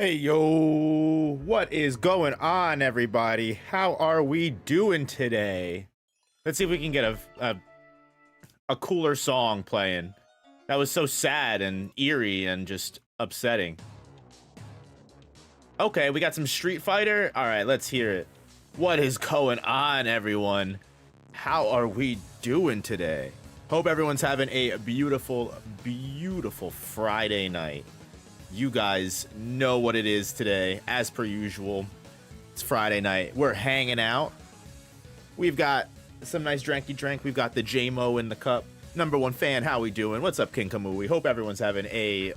Hey yo, what is going on, everybody? How are we doing today? Let's see if we can get a cooler song playing. That was so sad and eerie and just upsetting. Okay, we got some Street Fighter. All right, let's hear it. What is going on, everyone? How are we doing today? Hope everyone's having a beautiful, beautiful Friday night. You guys know what it is today, as per usual. It's Friday night. We're hanging out. We've got some nice drinky drink. We've got the JMO in the cup. Number one fan, how we doing? What's up, King Kamui? Hope everyone's having a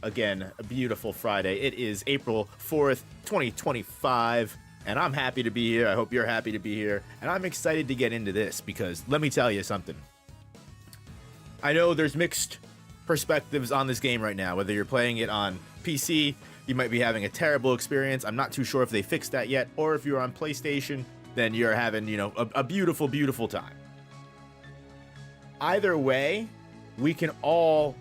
beautiful Friday. It is April 4th, 2025, and I'm happy to be here. I hope you're happy to be here, and I'm excited to get into this because let me tell you something. I know there's mixed perspectives on this game right now, whether you're playing it on PC, you might be having a terrible experience. I'm not too sure if they fixed that yet, or if you're on PlayStation, then you're having, a beautiful, beautiful time. Either way, we can all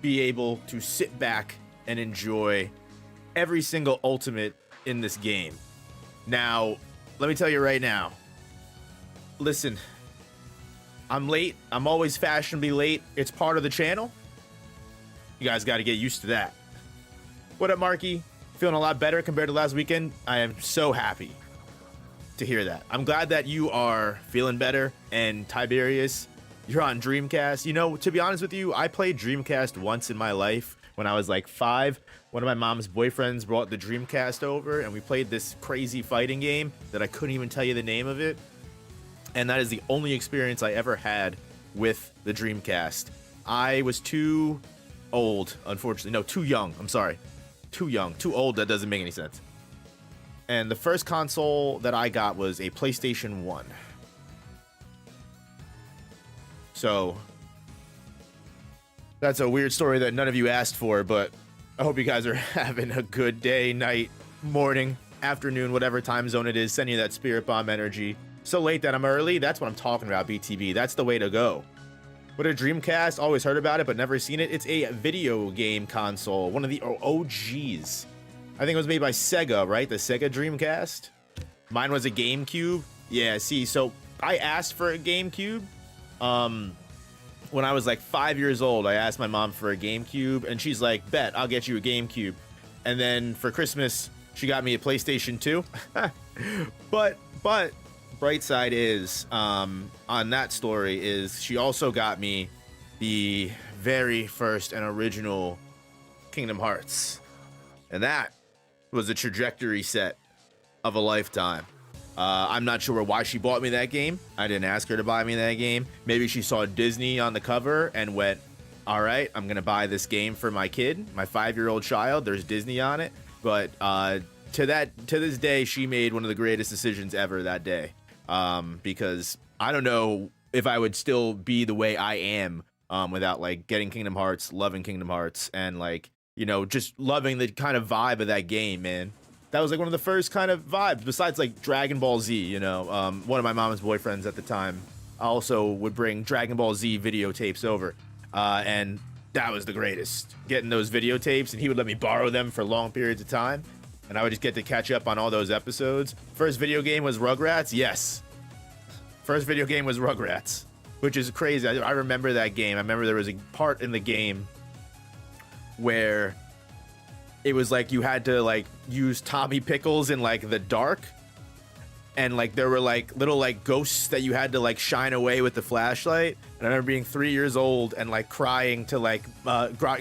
be able to sit back and enjoy every single ultimate in this game. Now, let me tell you right now, listen, I'm late. I'm always fashionably late. It's part of the channel. You guys got to get used to that. What up, Marky? Feeling a lot better compared to last weekend? I am so happy to hear that. I'm glad that you are feeling better. And Tiberius, you're on Dreamcast. You know, to be honest with you, I played Dreamcast once in my life when I was like 5. One of my mom's boyfriends brought the Dreamcast over and we played this crazy fighting game that I couldn't even tell you the name of it. And that is the only experience I ever had with the Dreamcast. I was too old, unfortunately. No, too young. I'm sorry. Too young. Too old. That doesn't make any sense. And the first console that I got was a PlayStation 1. So that's a weird story that none of you asked for, but I hope you guys are having a good day, night, morning, afternoon, whatever time zone it is. Sending you that spirit bomb energy. So late that I'm early. That's what I'm talking about, BTB. That's the way to go. What a Dreamcast, always heard about it, but never seen it. It's a video game console, one of the OGs. I think it was made by Sega, right? The Sega Dreamcast. Mine was a GameCube. Yeah, see, so I asked for a GameCube. When I was like 5 years old, I asked my mom for a GameCube, and she's like, bet, I'll get you a GameCube. And then for Christmas, she got me a PlayStation 2. But bright side is, on that story is she also got me the very first and original Kingdom Hearts. And that was a trajectory set of a lifetime. I'm not sure why she bought me that game. I didn't ask her to buy me that game. Maybe she saw Disney on the cover and went, all right, I'm going to buy this game for my kid, my 5-year-old child. There's Disney on it. But to this day, she made one of the greatest decisions ever that day. Because I don't know if I would still be the way I am without like getting Kingdom Hearts, loving Kingdom Hearts, and like, just loving the kind of vibe of that game, man. That was like one of the first kind of vibes, besides like Dragon Ball Z, one of my mom's boyfriends at the time also would bring Dragon Ball Z videotapes over. And that was the greatest, getting those videotapes, and he would let me borrow them for long periods of time. And I would just get to catch up on all those episodes. First video game was Rugrats? Yes. First video game was Rugrats, which is crazy. I remember that game. I remember there was a part in the game where it was like you had to like use Tommy Pickles in like the dark. And like there were like little like ghosts that you had to like shine away with the flashlight. And I remember being 3 years old and like crying to like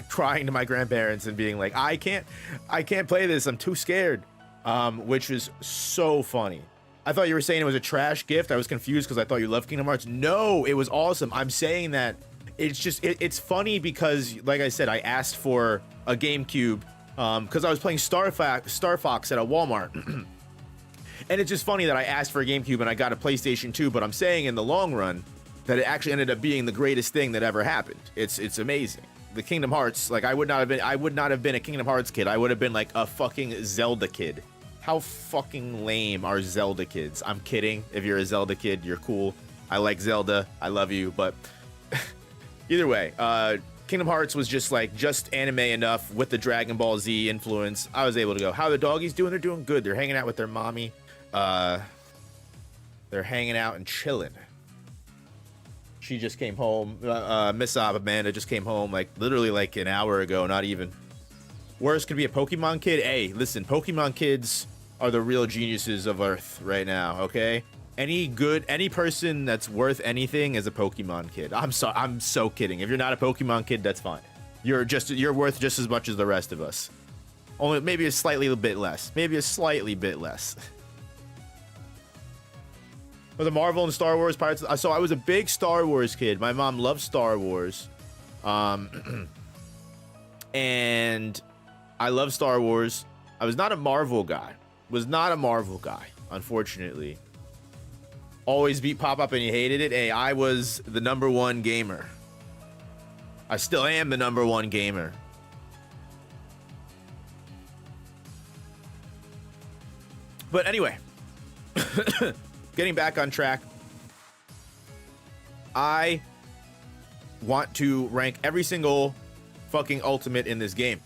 crying to my grandparents and being like, I can't play this. I'm too scared. Which was so funny. I thought you were saying it was a trash gift. I was confused because I thought you loved Kingdom Hearts. No, it was awesome. I'm saying that it's just it's funny because, like I said, I asked for a GameCube because I was playing Star Fox at a Walmart. And it's just funny that I asked for a GameCube and I got a PlayStation 2, but I'm saying in the long run that it actually ended up being the greatest thing that ever happened. It's amazing. The Kingdom Hearts, like I would not have been a Kingdom Hearts kid. I would have been like a fucking Zelda kid. How fucking lame are Zelda kids? I'm kidding. If you're a Zelda kid, you're cool. I like Zelda. I love you, but either way, Kingdom Hearts was just like just anime enough with the Dragon Ball Z influence. I was able to go, how are the doggies doing? They're doing good. They're hanging out with their mommy. They're hanging out and chilling. She just came home. Miss Amanda just came home like literally like an hour ago, not even. Worst could be a Pokemon kid. Hey, listen, Pokemon kids are the real geniuses of Earth right now, okay? Any person that's worth anything is a Pokemon kid. I'm so kidding. If you're not a Pokemon kid, that's fine. You're worth just as much as the rest of us. Only maybe a slightly bit less. Maybe a slightly bit less. With the Marvel and Star Wars Pirates, so I was a big Star Wars kid. My mom loved Star Wars. And I love Star Wars. I was not a Marvel guy. Unfortunately. Always beat pop-up and you hated it. Hey, I was the #1 gamer. I still am the #1 gamer. But anyway, getting back on track. I want to rank every single fucking ultimate in this game.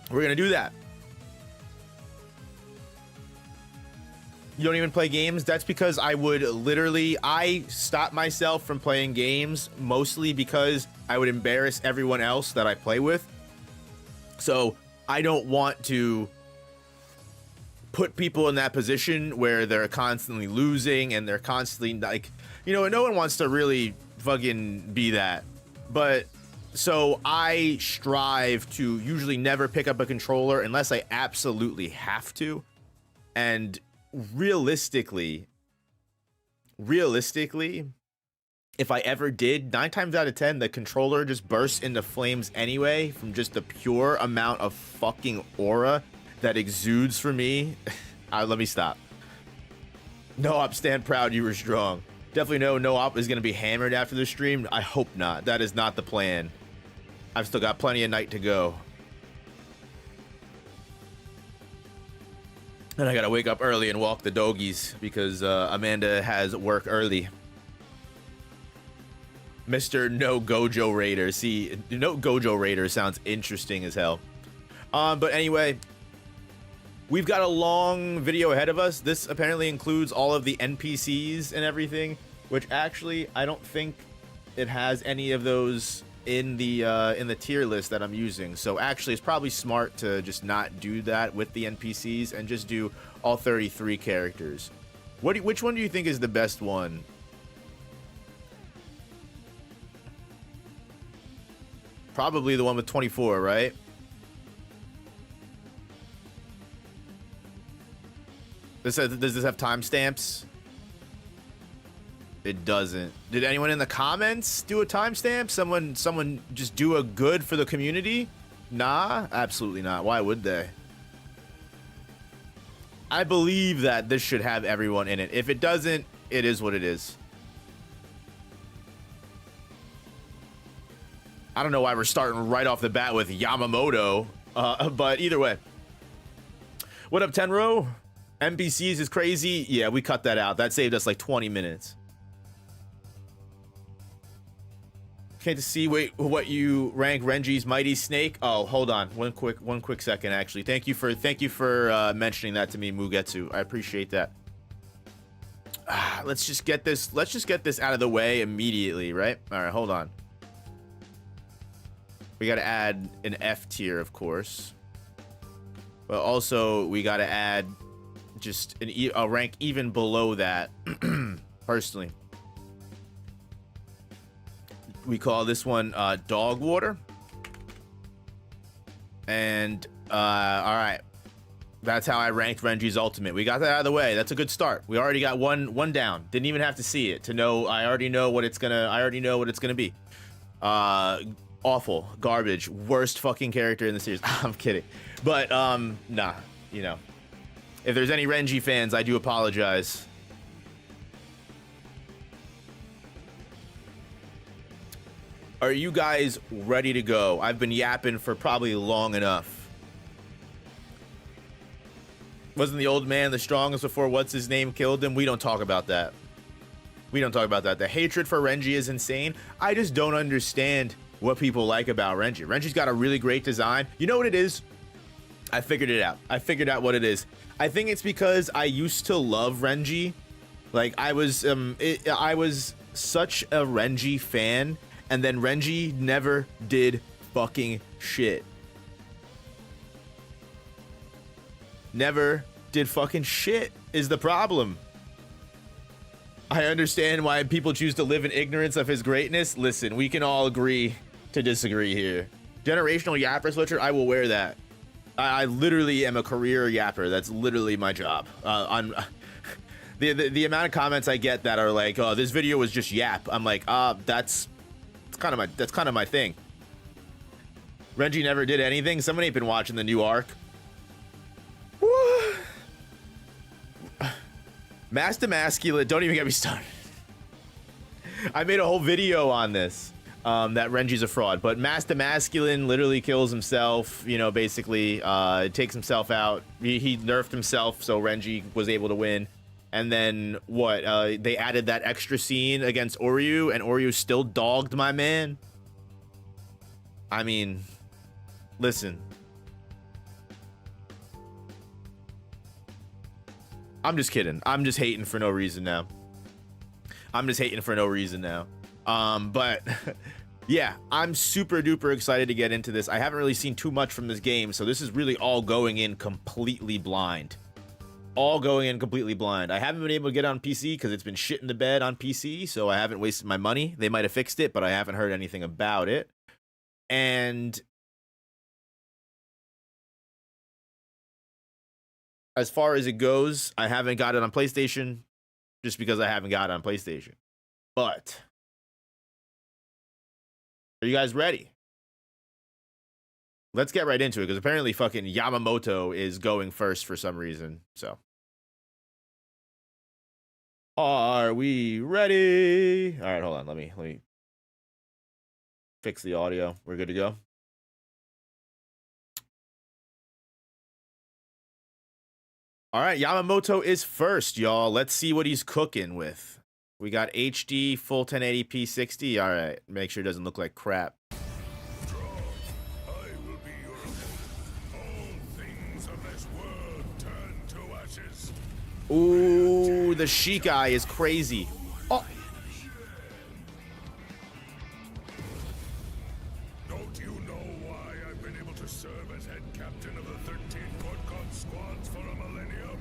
We're gonna do that. You don't even play games? That's because I stop myself from playing games mostly because I would embarrass everyone else that I play with. So I don't want to put people in that position where they're constantly losing and they're constantly like, no one wants to really fucking be that. But so I strive to usually never pick up a controller unless I absolutely have to. And realistically, if I ever did, 9 times out of 10, the controller just bursts into flames anyway from just the pure amount of fucking aura that exudes from me. Let me stop. No op, stand proud, you were strong. Definitely no op is going to be hammered after the stream. I hope not. That is not the plan. I've still got plenty of night to go. And I gotta wake up early and walk the doggies because Amanda has work early. Mr. No Gojo Raider. See, No Gojo Raider sounds interesting as hell. But anyway, we've got a long video ahead of us. This apparently includes all of the NPCs and everything, which actually I don't think it has any of those in the tier list that I'm using. So actually it's probably smart to just not do that with the NPCs and just do all 33 characters. Which one do you think is the best one? Probably the one with 24, right? Does this have timestamps? It doesn't. Did anyone in the comments do a timestamp? Someone just do a good for the community? Nah, absolutely not. Why would they? I believe that this should have everyone in it. If it doesn't, it is what it is. I don't know why we're starting right off the bat with Yamamoto, but either way. What up, Tenro? NPCs is crazy. Yeah, we cut that out. That saved us like 20 minutes. Can't see what you rank Renji's Mighty Snake. Oh, hold on, one quick second. Actually, thank you for mentioning that to me, Mugetsu. I appreciate that. Let's just get this out of the way immediately, right? All right, hold on. We got to add an F tier, of course, but also we got to add just a rank even below that. Personally, we call this one Dog Water. And all right, that's how I ranked Renji's ultimate. We got that out of the way. That's a good start. We already got one down. Didn't even have to see it to know. I already know what it's gonna be. Awful, garbage, worst fucking character in the series. I'm kidding, but nah, if there's any Renji fans, I do apologize. Are you guys ready to go? I've been yapping for probably long enough. Wasn't the old man the strongest before what's his name killed him? We don't talk about that. The hatred for Renji is insane. I just don't understand what people like about Renji. Renji's got a really great design. You know what it is? I figured it out. I figured out what it is. I think it's because I used to love Renji. Like I was such a Renji fan, and then Renji never did fucking shit. Never did fucking shit is the problem. I understand why people choose to live in ignorance of his greatness. Listen, we can all agree to disagree here. Generational yapper switcher, I will wear that. I literally am a career yapper. That's literally my job. On the amount of comments I get that are like, "Oh, this video was just yap." I'm like, that's kind of my thing. Renji never did anything. Someone ain't been watching the new arc. Master Masculine, don't even get me started. I made a whole video on this, that Renji's a fraud, but Master Masculine literally kills himself, you know, basically, takes himself out. He nerfed himself, so Renji was able to win. And then, what, they added that extra scene against Oryu, and Oryu still dogged my man? I mean, listen. I'm just kidding. I'm just hating for no reason now. But yeah, I'm super duper excited to get into this. I haven't really seen too much from this game, so this is really all going in completely blind. I haven't been able to get on PC because it's been shit in the bed on PC, so I haven't wasted my money. They might have fixed it, but I haven't heard anything about it. And as far as it goes, I haven't got it on PlayStation just because I haven't got it on PlayStation. But are you guys ready? Let's get right into it, because apparently fucking Yamamoto is going first for some reason. So, are we ready? All right, hold on. Let me fix the audio. We're good to go. All right, Yamamoto is first, y'all. Let's see what he's cooking with. We got HD, full 1080p 60. All right, make sure it doesn't look like crap. Ooh, the Shikai is crazy. Oh. Don't you know why I've been able to serve as head captain of the 13 Court God squads for a millennium?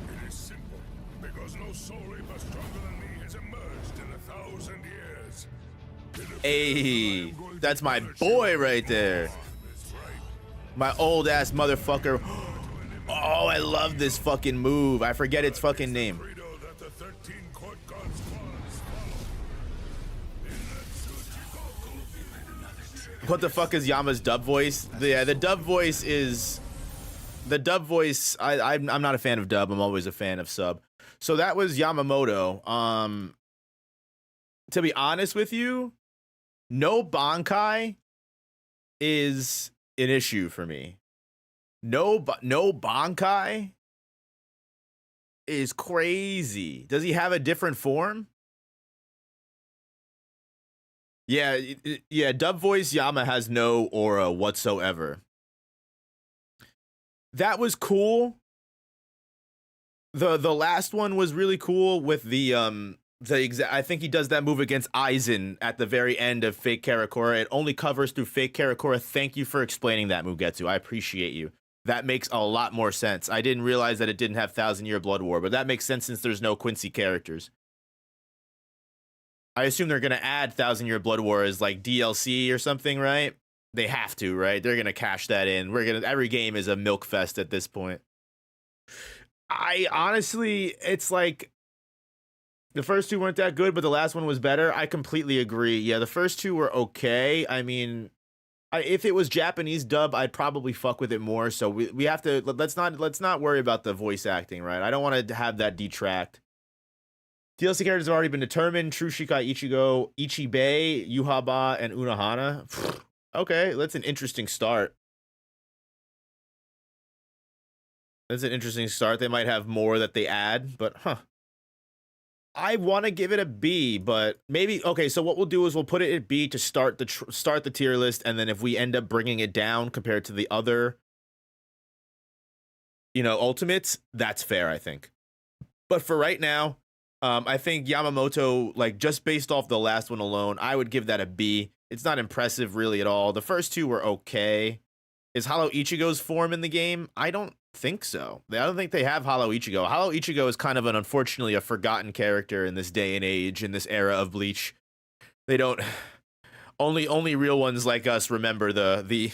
It is simple. Because no soul reaper stronger than me has emerged in 1,000 years. Hey, that's my boy right there. My old ass motherfucker. Oh, I love this fucking move. I forget its fucking name. What the fuck is Yama's dub voice? The dub voice is... The dub voice... I'm not a fan of dub. I'm always a fan of sub. So that was Yamamoto. To be honest with you, no bankai is an issue for me. No bankai is crazy. Does he have a different form? Yeah, yeah. Dub voice Yama has no aura whatsoever. That was cool. The last one was really cool with the I think he does that move against Aizen at the very end of Fake Karakura. It only covers through Fake Karakura. Thank you for explaining that, Mugetsu. I appreciate you. That makes a lot more sense. I didn't realize that it didn't have 1,000-Year Blood War, but that makes sense since there's no Quincy characters. I assume they're going to add 1,000-Year Blood War as like DLC or something, right? They have to, right? They're going to cash that in. Every game is a milk fest at this point. I honestly, it's like the first two weren't that good, but the last one was better. I completely agree. Yeah, the first two were okay. I mean, if it was Japanese dub, I'd probably fuck with it more. So we have to let's not worry about the voice acting, right? I don't want to have that detract. DLC characters have already been determined: True Shikai, Ichigo, Ichibei, Yuhaba, and Unohana. Okay, that's an interesting start. That's an interesting start. They might have more that they add, but huh. I want to give it a B, but maybe okay. So what we'll do is we'll put it at B to start the tier list, and then if we end up bringing it down compared to the other, ultimates, that's fair, I think. But for right now, I think Yamamoto, like just based off the last one alone, I would give that a B. It's not impressive really at all. The first two were okay. Is Hollow Ichigo's form in the game? I don't think so. I don't think they have Hollow Ichigo. Hollow Ichigo is kind of unfortunately a forgotten character in this day and age, in this era of Bleach. They don't. Only real ones like us remember the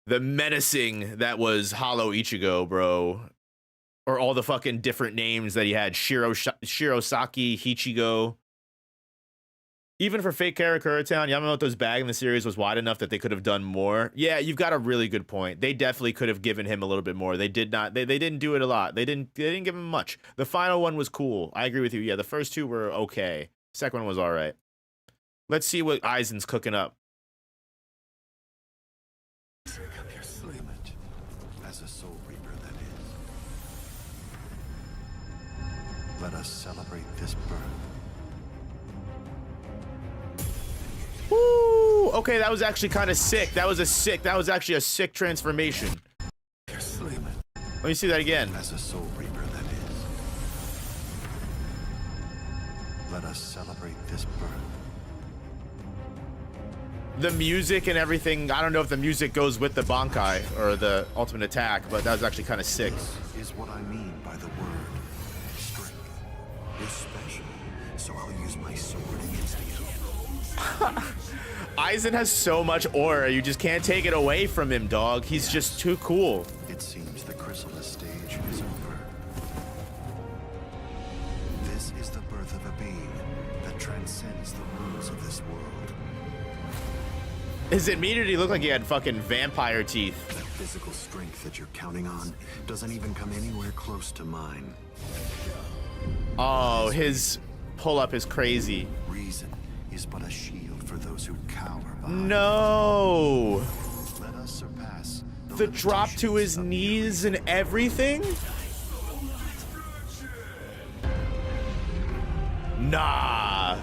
menacing that was Hollow Ichigo, bro. Or all the fucking different names that he had. Shirosaki, Hichigo. Even for fake Karakura Town, Yamamoto's bag in the series was wide enough that they could have done more. Yeah, you've got a really good point. They definitely could have given him a little bit more. They did not. They didn't do it a lot. They didn't give him much. The final one was cool. I agree with you. Yeah, the first two were okay. Second one was all right. Let's see what Aizen's cooking up. As a soul reaper, that is. Let us celebrate this birth. Woo! Okay, that was actually kind of sick. That was actually a sick transformation. Let me see that again. As a soul reaper, that is. Let us celebrate this birth. The music and everything, I don't know if the music goes with the bankai or the ultimate attack, but that was actually kind of sick. This is what I mean by the word strength. It's special, so I'll use my sword against you. Aizen has so much aura, you just can't take it away from him, dog. He's just too cool. It seems the chrysalis stage is over. This is the birth of a being that transcends the rules of this world. His immunity looked like he had fucking vampire teeth. That physical strength that you're counting on doesn't even come anywhere close to mine. Oh, his pull-up is crazy. Reason is but a shield for those who cower behind. No! Let us surpass The drop to his knees and everything? Nah.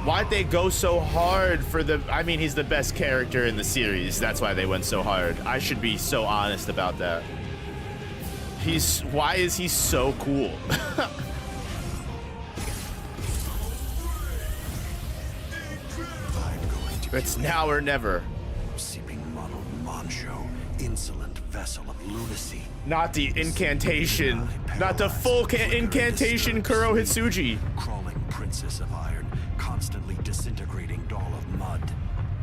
Why'd they go so hard for the... I mean, he's the best character in the series. That's why they went so hard. I should be so honest about that. Why is he so cool? It's now or never. Seeping muddled Mancho, insolent vessel of lunacy. Not the incantation. Not the full incantation Kuro Hitsuji. Crawling princess of iron, constantly disintegrating doll of mud.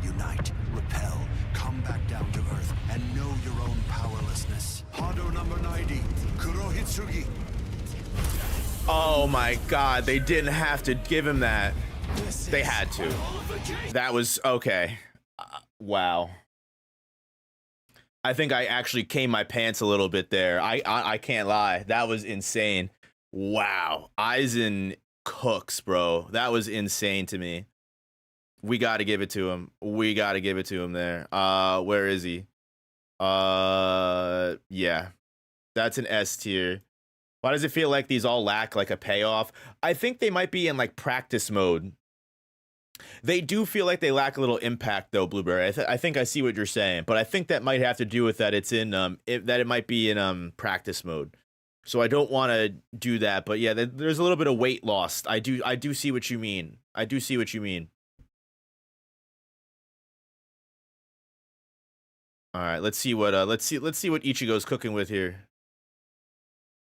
Unite, repel, come back down to earth, and know your own powerlessness. Hado number 90, Kuro Hitsugi. Oh my god, they didn't have to give him that. They had to. That was okay. Wow. I think I actually came my pants a little bit there. I can't lie. That was insane. Wow. Aizen cooks, bro. That was insane to me. We got to give it to him. We got to give it to him there. Where is he? Yeah. That's an S tier. Why does it feel like these all lack like a payoff? I think they might be in like practice mode. They do feel like they lack a little impact though, Blueberry. I think I see what you're saying, but I think that might have to do with that it's in that it might be in practice mode. So I don't want to do that, but yeah, there's a little bit of weight lost. I do see what you mean. I do see what you mean. All right, let's see what Ichigo's cooking with here.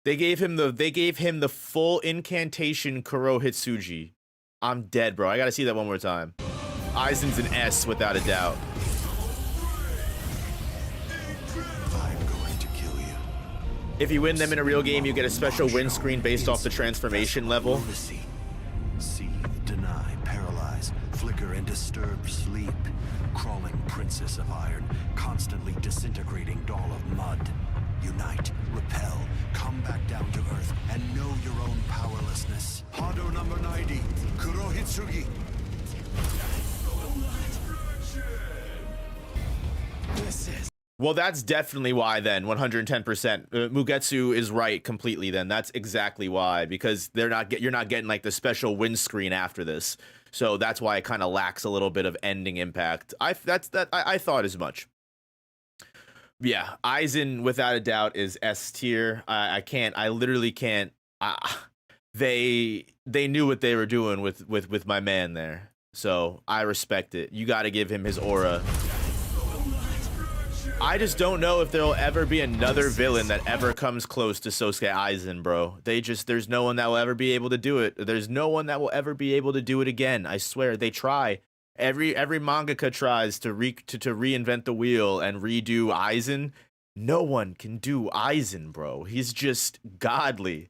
They gave him the full incantation Kuro Hitsuji. I'm dead, bro. I gotta see that one more time. Aizen's an S without a doubt. I'm going to kill you. If you win them in a real game, you get a special win screen based off the transformation level. See, deny, paralyze, flicker, and disturb sleep. Crawling princess of iron, constantly disintegrating doll of mud. Unite, repel, come back down to earth, and know your own powerlessness. Hado number 90, Kuro Hitsugi. Well, that's definitely why then, 110%. Mugetsu is right completely then. That's exactly why, because you're not getting like the special windscreen after this. So that's why it kind of lacks a little bit of ending impact. I thought as much. Yeah, Aizen without a doubt is S tier. I literally can't. They knew what they were doing with my man there. So I respect it. You got to give him his aura. I just don't know if there'll ever be another villain that ever comes close to Sosuke Aizen, bro. There's no one that will ever be able to do it. There's no one that will ever be able to do it again. I swear, they try. Every mangaka tries to reinvent the wheel and redo Aizen. No one can do Aizen, bro. He's just godly.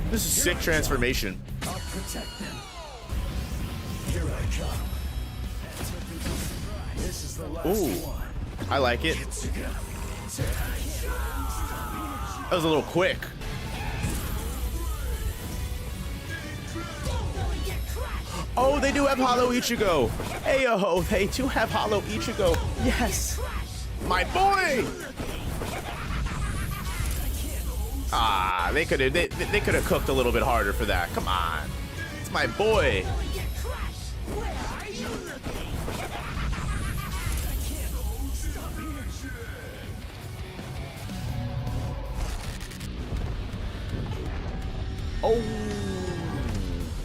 This is sick transformation. I'll protect them. Here I come. This is the last one. I like it. That was a little quick. Oh, they do have Hollow Ichigo. Ayo, they do have Hollow Ichigo. Yes. My boy. Ah, they could have cooked a little bit harder for that. Come on. It's my boy. Oh,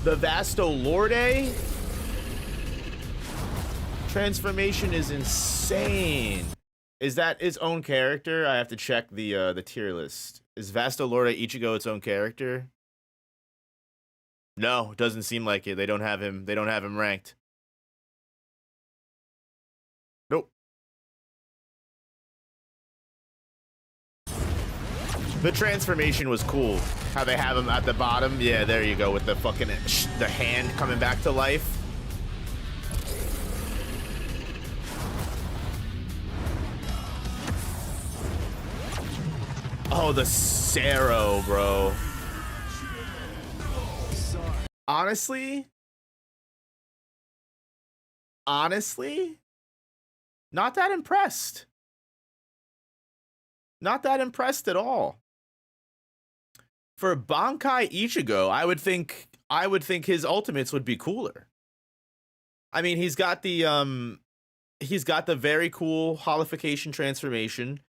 the Vasto Lorde transformation is insane. Is that its own character? I have to check the tier list. Is Vasto Lorde Ichigo its own character? No, doesn't seem like it. They don't have him. They don't have him ranked. Nope. The transformation was cool. How they have him at the bottom. Yeah, there you go with the fucking the hand coming back to life. Oh, the Sero, bro. Honestly, not that impressed. Not that impressed at all. For Bankai Ichigo, I would think his ultimates would be cooler. I mean, he's got the very cool holification transformation.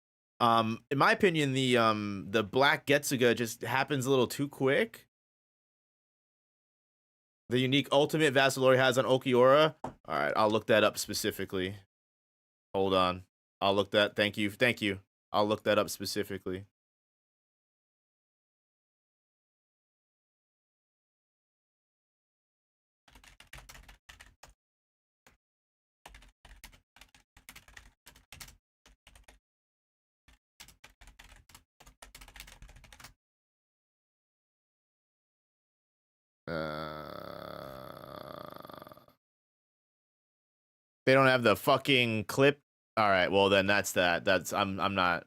In my opinion, the Black Getsuga just happens a little too quick. The unique ultimate Vasto Lorde has on Okiura. All right, I'll look that up specifically. Hold on. I'll look that. Thank you. I'll look that up specifically. They don't have the fucking clip. All right, well then that's that. I'm not.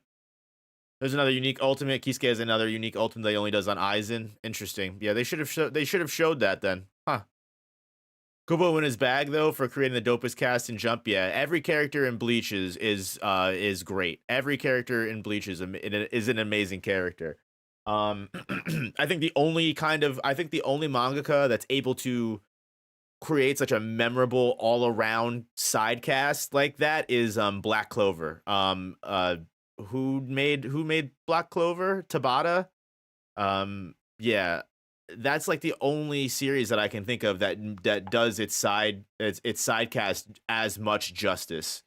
There's another unique ultimate. Kisuke has another unique ultimate that he only does on Aizen. Interesting. Yeah, they should have showed that then. Huh. Kubo in his bag though for creating the dopest cast in Jump. Yeah, every character in Bleach is great. Every character in Bleach is an amazing character. I think the only mangaka that's able to create such a memorable all-around side cast like that is Black Clover. Who made Black Clover? Tabata. Yeah, that's like the only series that I can think of that does its side cast as much justice.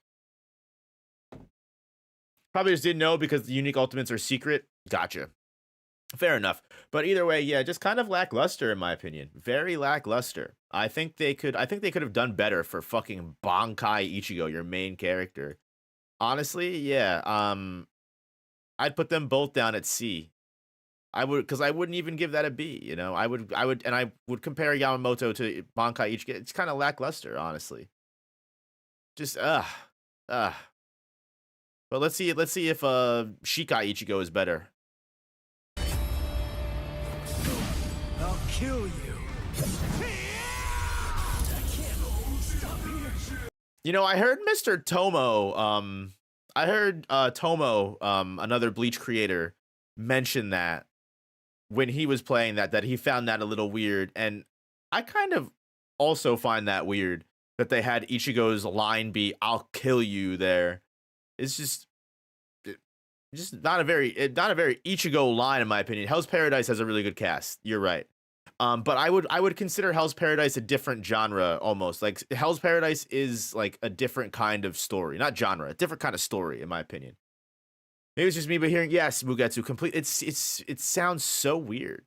Probably just didn't know because the unique ultimates are secret. Gotcha. Fair enough. But either way, yeah, just kind of lackluster in my opinion. Very lackluster. I think they could have done better for fucking Bankai Ichigo, your main character. Honestly, yeah. I'd put them both down at C. Because I wouldn't even give that a B, you know. I would compare Yamamoto to Bankai Ichigo. It's kind of lackluster, honestly. Just But let's see if Shikai Ichigo is better. I'll kill you. I heard Mr. Tomo, Tomo, another Bleach creator, mention that when he was playing that he found that a little weird, and I kind of also find that weird that they had Ichigo's line be "I'll kill you" there. It's just not a very Ichigo line in my opinion. Hell's Paradise has a really good cast. You're right. But I would consider Hell's Paradise a different genre almost. Like Hell's Paradise is like a different kind of story, not genre, a different kind of story in my opinion. Maybe it's just me, but hearing yes, Mugetsu complete. It sounds so weird.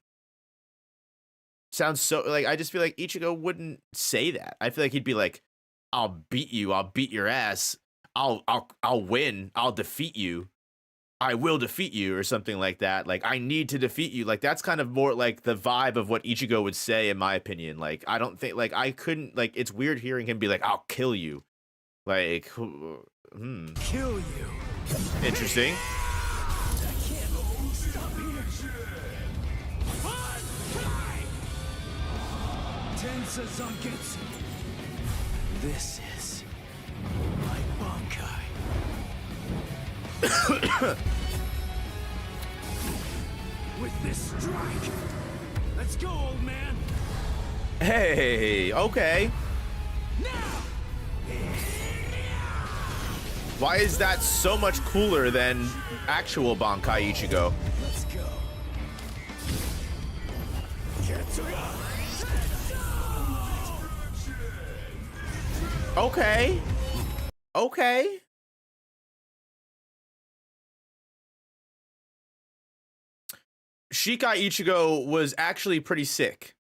Sounds so like I just feel like Ichigo wouldn't say that. I feel like he'd be like, "I'll beat you. I'll beat your ass. I'll win. I'll defeat you. I will defeat you," or something like that. Like, I need to defeat you. Like, that's kind of more like the vibe of what Ichigo would say, in my opinion. Like, I don't think, like, I couldn't, like, it's weird hearing him be like, "I'll kill you." Like, Kill you. interesting. This is my bankai. With this strike, let's go, old man. Hey, okay. Now. Why is that so much cooler than actual Bankai Ichigo? Let's go. Okay. Okay. Shikai Ichigo was actually pretty sick.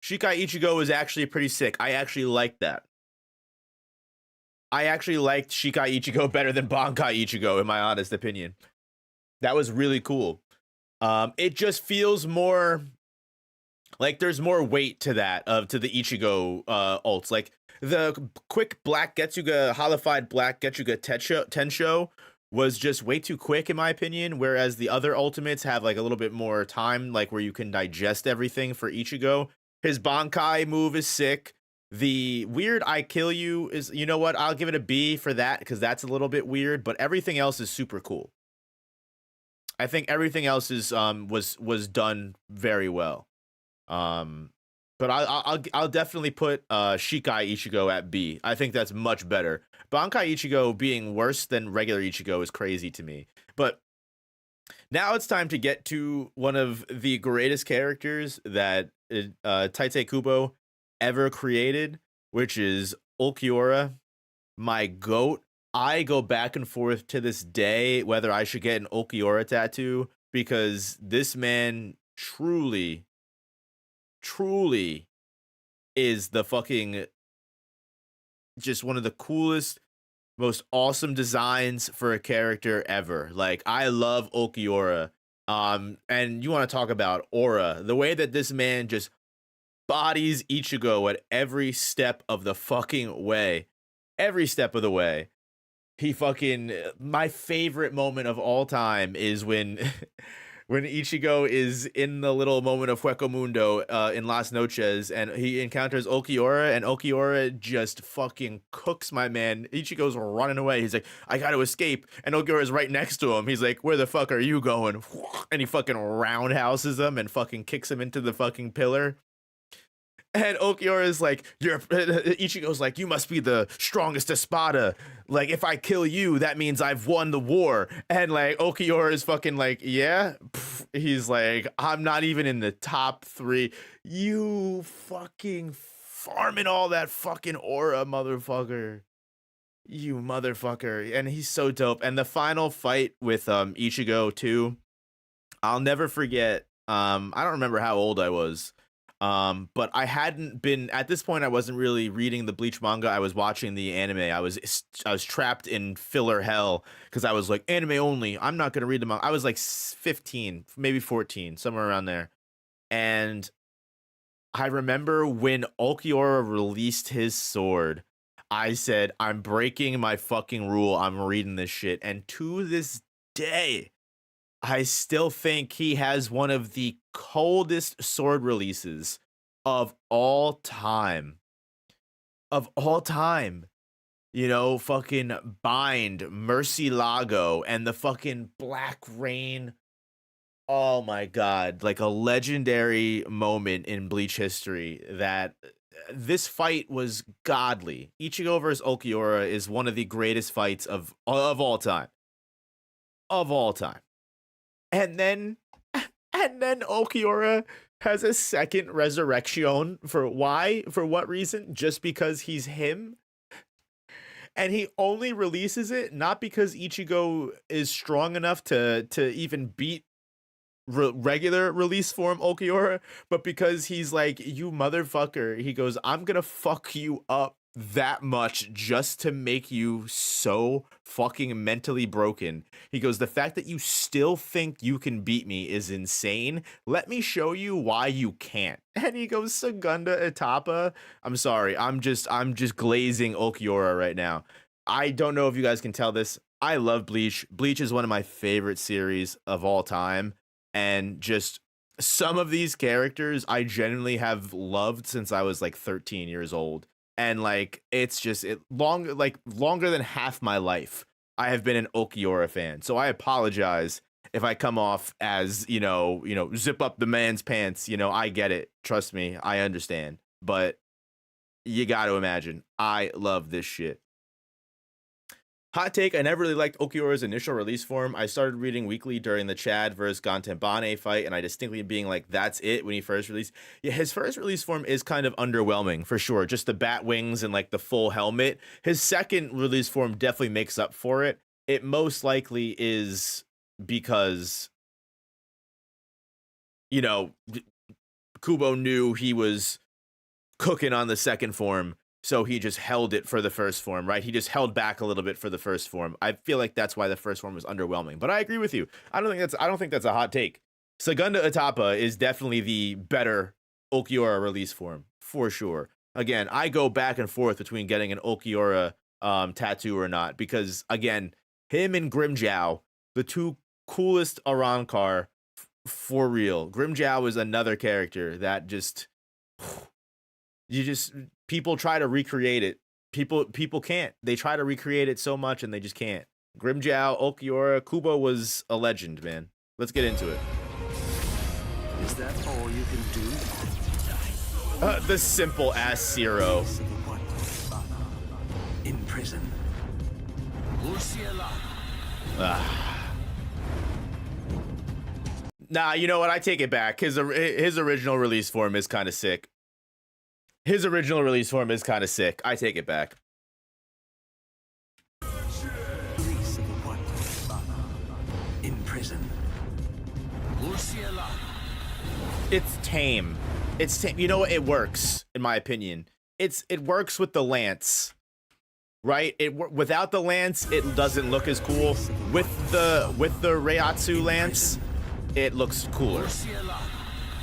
Shikai Ichigo was actually pretty sick. I actually liked that. I actually liked Shikai Ichigo better than Bankai Ichigo, in my honest opinion. That was really cool. It just feels more like there's more weight to that, to the Ichigo ults. Like the quick Black Getsuga, holified Black Getsuga Tensho was just way too quick, in my opinion, whereas the other ultimates have like a little bit more time, like where you can digest everything for Ichigo. His Bankai move is sick. The weird "I kill you" is, you know what, I'll give it a B for that, because that's a little bit weird, but everything else is super cool. I think everything else is was done very well. But I'll definitely put Shikai Ichigo at B. I think that's much better. Bankai Ichigo being worse than regular Ichigo is crazy to me. But now it's time to get to one of the greatest characters that Tite Kubo ever created, which is Ulquiorra, my goat. I go back and forth to this day whether I should get an Ulquiorra tattoo, because this man truly is the fucking just one of the coolest, most awesome designs for a character ever. Like, I love Ulquiorra. And you want to talk about aura, the way that this man just bodies Ichigo at every step of the fucking way. Every step of the way. He fucking, my favorite moment of all time is when when Ichigo is in the little moment of Hueco Mundo in Las Noches, and he encounters Ulquiorra, and Ulquiorra just fucking cooks my man. Ichigo's running away. He's like, "I gotta escape," and Ulquiorra's right next to him. He's like, "Where the fuck are you going?" And he fucking roundhouses him and fucking kicks him into the fucking pillar. And Ulquiorra is like, Ichigo's like, "You must be the strongest Espada. Like, if I kill you, that means I've won the war." And like, Ulquiorra is fucking like, "Yeah." He's like, "I'm not even in the top 3. You fucking farming all that fucking aura, motherfucker. You motherfucker." And he's so dope. And the final fight with Ichigo too, I'll never forget. I don't remember how old I was. But I hadn't been, at this point I wasn't really reading the Bleach manga. I was watching the anime. I was trapped in filler hell because I was like, anime only, I'm not gonna read the manga. I was like 15, maybe 14, somewhere around there. And I remember when Ulquiorra released his sword, I said, "I'm breaking my fucking rule, I'm reading this shit." And to this day, I still think he has one of the coldest sword releases of all time. Of all time. you know, fucking Bind, Mercy Lago, and the fucking Black Rain. Oh my god, like a legendary moment in Bleach history that this fight was godly. Ichigo versus Ulquiorra is one of the greatest fights of all time. Of all time. And then Ulquiorra has a second resurrection. For why? For what reason? Just because he's him? And he only releases it not because Ichigo is strong enough to even beat regular release form Ulquiorra, but because he's like, you motherfucker, he goes, I'm gonna fuck you up that much just to make you so fucking mentally broken. He goes, the fact that you still think you can beat me is insane. Let me show you why you can't. And he goes, Segunda Etapa. I'm sorry, I'm just glazing Ulquiorra right now. I don't know if you guys can tell this. I love Bleach. Bleach is one of my favorite series of all time. And just some of these characters I genuinely have loved since I was like 13 years old. And like, it's just longer than half my life, I have been an Ulquiorra fan. So I apologize if I come off as, you know, zip up the man's pants. You know, I get it. Trust me, I understand. But you got to imagine, I love this shit. Hot take, I never really liked Ulquiorra's initial release form. I started reading weekly during the Chad versus Gantenbane fight, and I distinctly being like, that's it when he first released. Yeah, his first release form is kind of underwhelming, for sure. Just the bat wings and like the full helmet. His second release form definitely makes up for it. It most likely is because, you know, Kubo knew he was cooking on the second form. So he just held it for the first form, right? He just held back a little bit for the first form. I feel like that's why the first form was underwhelming. But I agree with you. I don't think that's a hot take. Segunda Etapa is definitely the better Ulquiorra release form, for sure. Again, I go back and forth between getting an Ulquiorra tattoo or not, because again, him and Grimmjow, the two coolest Arrancar for real. Grimmjow is another character that just people try to recreate it. People can't. They try to recreate it so much and they just can't. Grimmjow, Ulquiorra, Kubo was a legend, man. Let's get into it. Is that all you can do? The simple ass Zero. In prison. Nah, you know what? I take it back. His original release form is kind of sick. I take it back. In prison. It's tame. You know what? It works, in my opinion. It works with the lance, right? Without the lance, it doesn't look as cool. With the Reiatsu lance, it looks cooler.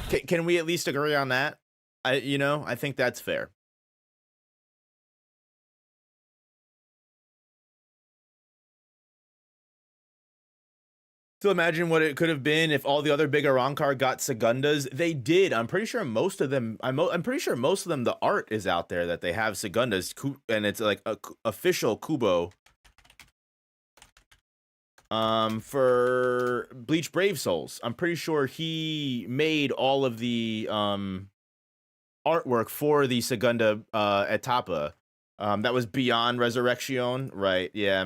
Can we at least agree on that? I think that's fair. So imagine what it could have been if all the other big Arrancar got Segundas. They did. I'm pretty sure most of them. I'm pretty sure most of them. The art is out there that they have Segundas, and it's like a official Kubo. For Bleach Brave Souls, I'm pretty sure he made all of the artwork for the Segunda Etapa. That was beyond Resurrection, right? Yeah.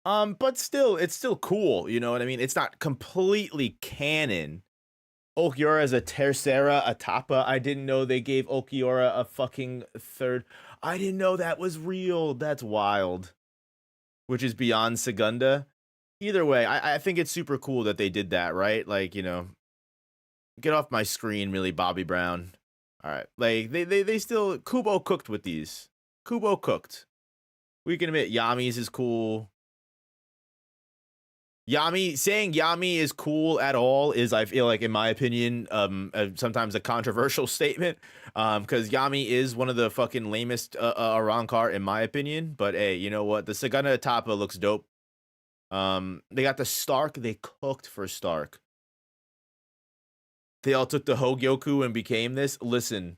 But still, it's still cool, you know what I mean? It's not completely canon. Ulquiorra is a Tercera Etapa. I didn't know they gave Ulquiorra a fucking third. I didn't know that was real. That's wild. Which is beyond Segunda. Either way, I think it's super cool that they did that, right? Like, get off my screen, really, Bobby Brown. All right, like they still Kubo cooked with these. Kubo cooked. We can admit Yami's is cool. Saying Yami is cool at all is, I feel like, in my opinion, sometimes a controversial statement. Because Yami is one of the fucking lamest Arrancar, in my opinion. But hey, you know what? The Segunda Etapa looks dope. They got the Stark. They cooked for Stark. They all took the Hogyoku and became this. Listen,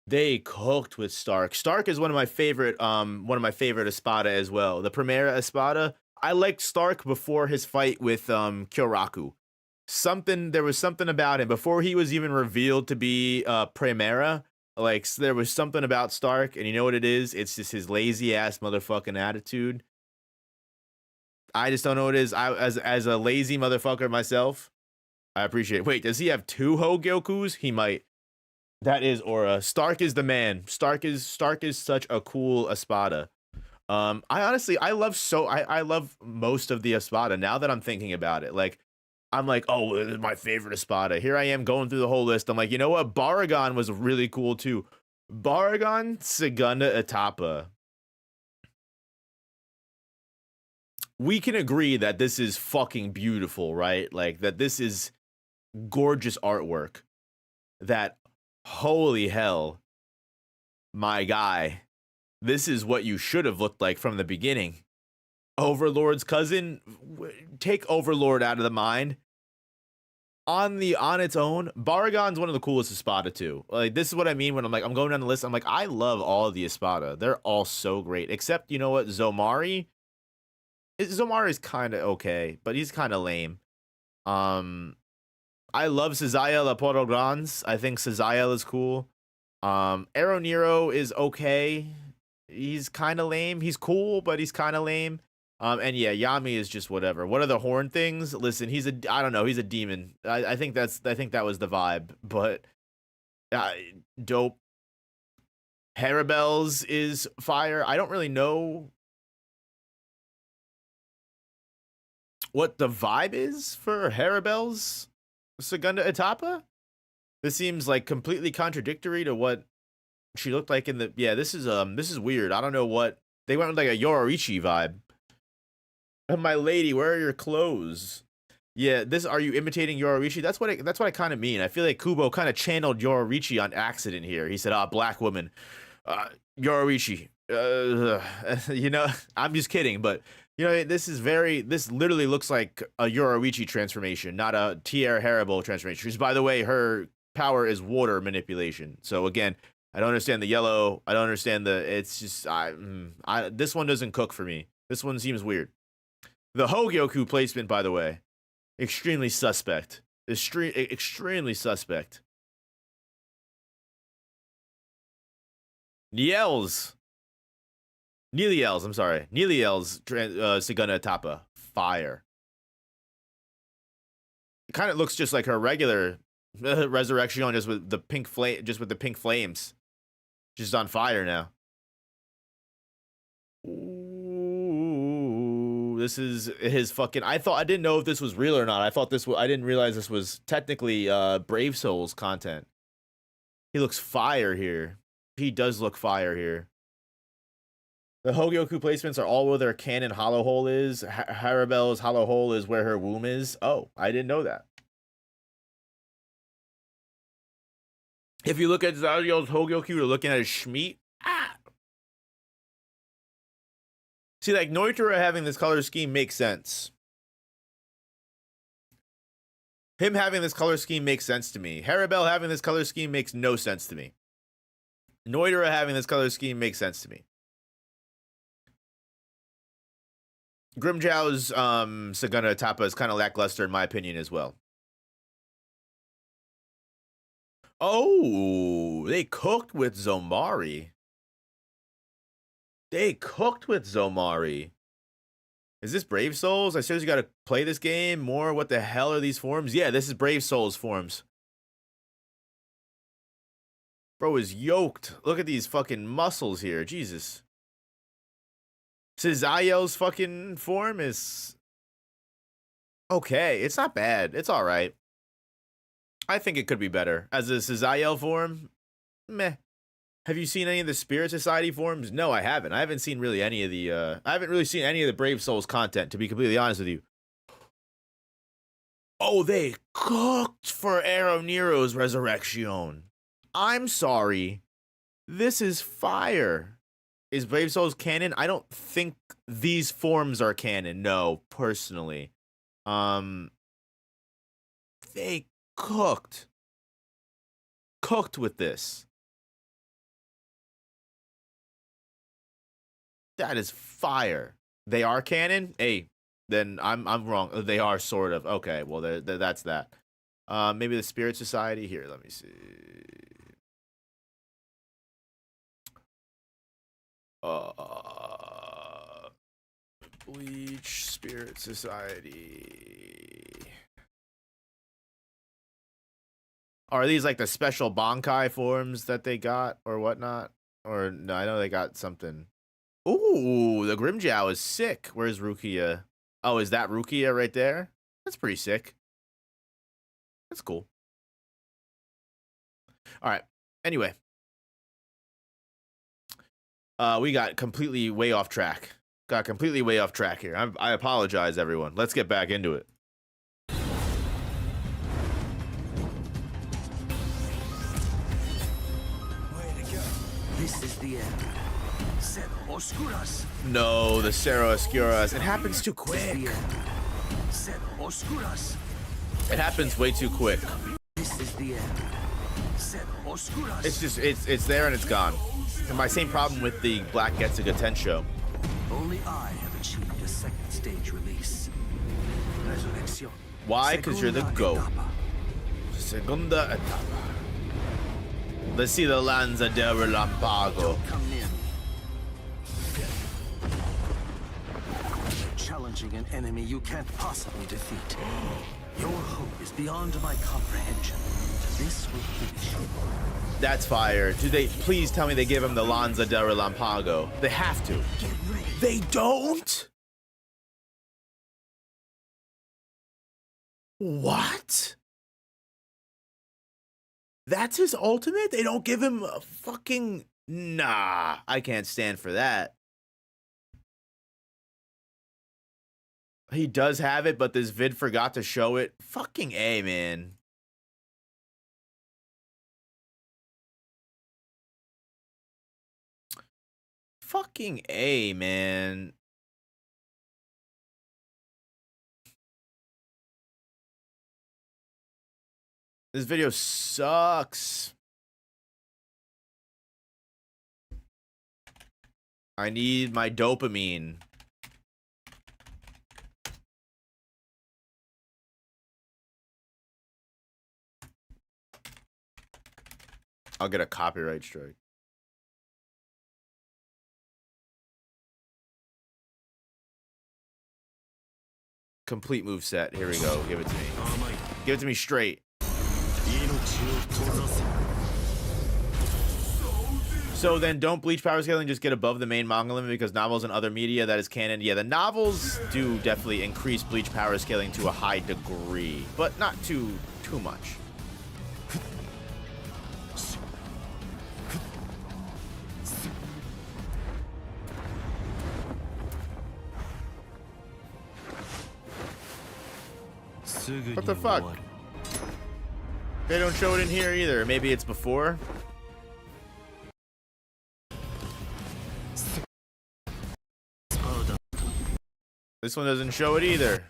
They cooked with Stark. Stark is one of my favorite Espada as well. The Primera Espada. I liked Stark before his fight with Kyoraku. There was something about him before he was even revealed to be Primera. Like there was something about Stark, and you know what it is? It's just his lazy ass motherfucking attitude. I just don't know what it is. As a lazy motherfucker myself, I appreciate it. Wait, does he have 2 Hogyokus? He might. That is Aura. Stark is the man. Stark is such a cool Espada. I love most of the Espada now that I'm thinking about it. Like, I'm like, oh, this is my favorite Espada. Here I am going through the whole list. I'm like, you know what? Baragon was really cool too. Baragon, Segunda Etapa. We can agree that this is fucking beautiful, right? Like, that this is gorgeous artwork. That, holy hell, my guy, this is what you should have looked like from the beginning. Overlord's cousin, take Overlord out of the mind. On its own, Baragon's one of the coolest Espada too. Like, this is what I mean when I'm going down the list. I'm like, I love all of the Espada. They're all so great. Except, you know what, Zomari is kind of okay, but he's kind of lame. I love Cesael La Porto Grandes. I think Cesael is cool. Aero Nero is okay. He's kind of lame. He's cool, but he's kind of lame. And yeah, Yami is just whatever. What are the horn things? Listen, I don't know. He's a demon. I think that was the vibe, but dope. Haribel's is fire. I don't really know what the vibe is for Haribel's Segunda Etapa. This seems like completely contradictory to what she looked like in the. Yeah, this is weird. I don't know what they went with, like a Yororichi vibe. My lady, where are your clothes? Yeah, are you imitating Yororichi? That's what I kind of mean. I feel like Kubo kind of channeled Yororichi on accident here. He said, black woman, Yororichi. You know, I'm just kidding, but you know, this literally looks like a Yororichi transformation, not a Tierra Haribo transformation. Which, by the way, her power is water manipulation. So again, I don't understand the yellow. I don't understand it's just, this one doesn't cook for me. This one seems weird. The Hogyoku placement, by the way, extremely suspect. Extremely suspect. Niel's, I'm sorry. Niliel's Segunda Etapa. Fire. It kind of looks just like her regular Resurrection, just with the pink flames. Just on fire now. Ooh, this is his fucking. I didn't know if this was real or not. I didn't realize this was technically Brave Souls content. He looks fire here. He does look fire here. The Hogyoku placements are all where their cannon hollow hole is. Haribel's hollow hole is where her womb is. Oh, I didn't know that. If you look at Zario's Hogyoku, you're looking at his Schmeat. See, like, Noitora having this color scheme makes sense. Him having this color scheme makes sense to me. Haribel having this color scheme makes no sense to me. Noitora having this color scheme makes sense to me. Grimjow's Segunda Etapa is kind of lackluster in my opinion as well. Oh, they cooked with Zomari. Is this Brave Souls? I seriously got to play this game more. What the hell are these forms? Yeah, this is Brave Souls forms. Bro is yoked. Look at these fucking muscles here. Jesus. Cesael's fucking form is okay. It's not bad. It's all right. I think it could be better. As a Cesael form, meh. Have you seen any of the Spirit Society forms? No, I haven't. I haven't seen really any of the I haven't really seen any of the Brave Souls content, to be completely honest with you. Oh, they cooked for Aero Nero's Resurrection. I'm sorry. This is fire. Is Brave Souls canon? I don't think these forms are canon. No, personally. They cooked with this. That is fire. They are canon? Hey, then I'm wrong. They are sort of. Okay, well, that's that. Maybe the Spirit Society. Here, let me see. Bleach Spirit Society. Are these like the special bankai forms that they got or whatnot? Or no, I know they got something. Ooh, the Grimjow is sick. Where's Rukia? Oh, is that Rukia right there? That's pretty sick. That's cool. All right. Anyway. We got completely way off track. Got completely way off track here. I apologize, everyone. Let's get back into it. Way to go. This is the end. Set Oscuras. No, the Cerro Oscuras. It happens too quick. Set Oscuras. It happens way too quick. This is the end. Set Oscuras. It's just it's there and it's gone. And my same problem with the Black Getsuga Tensho. Only I have achieved a second stage release. Resurrección. Why? Because you're the GOAT. Etapa. Segunda etapa. Let's see the Lanza del Relampago. Come near me. You're challenging an enemy you can't possibly defeat. Your hope is beyond my comprehension. This will finish you. That's fire. Do they please tell me they give him the Lanza del Relampago? They have to. Get ready. They don't? What? That's his ultimate? They don't give him a fucking... Nah, I can't stand for that. He does have it, but this vid forgot to show it. Fucking A, man. Fucking A, man. This video sucks. I need my dopamine. I'll get a copyright strike. Complete move set. Here we go. Give it to me. Give it to me straight. So then don't Bleach power scaling just get above the main manga limit because novels and other media that is canon? Yeah, the novels do definitely increase Bleach power scaling to a high degree, but not too much. What the fuck? They don't show it in here either. Maybe it's before. This one doesn't show it either.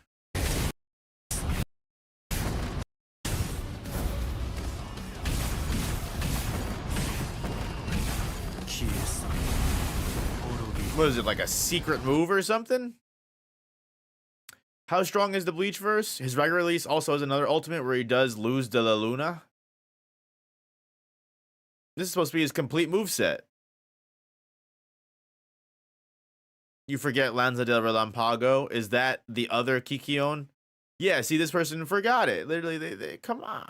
What is it, like a secret move or something? How strong is the Bleach verse? His regular release also has another ultimate where he does Luz de la Luna. This is supposed to be his complete moveset. You forget Lanza del Relampago. Is that the other Kikion? Yeah, see, this person forgot it. Literally, they come on.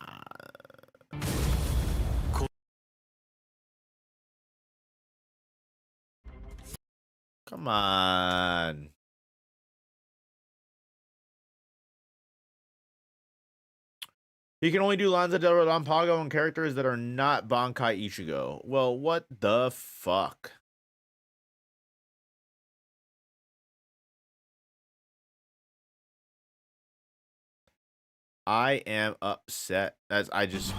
Come on. He can only do Lanza del Relampago on characters that are not Bankai Ichigo. Well, what the fuck? I am upset as I just...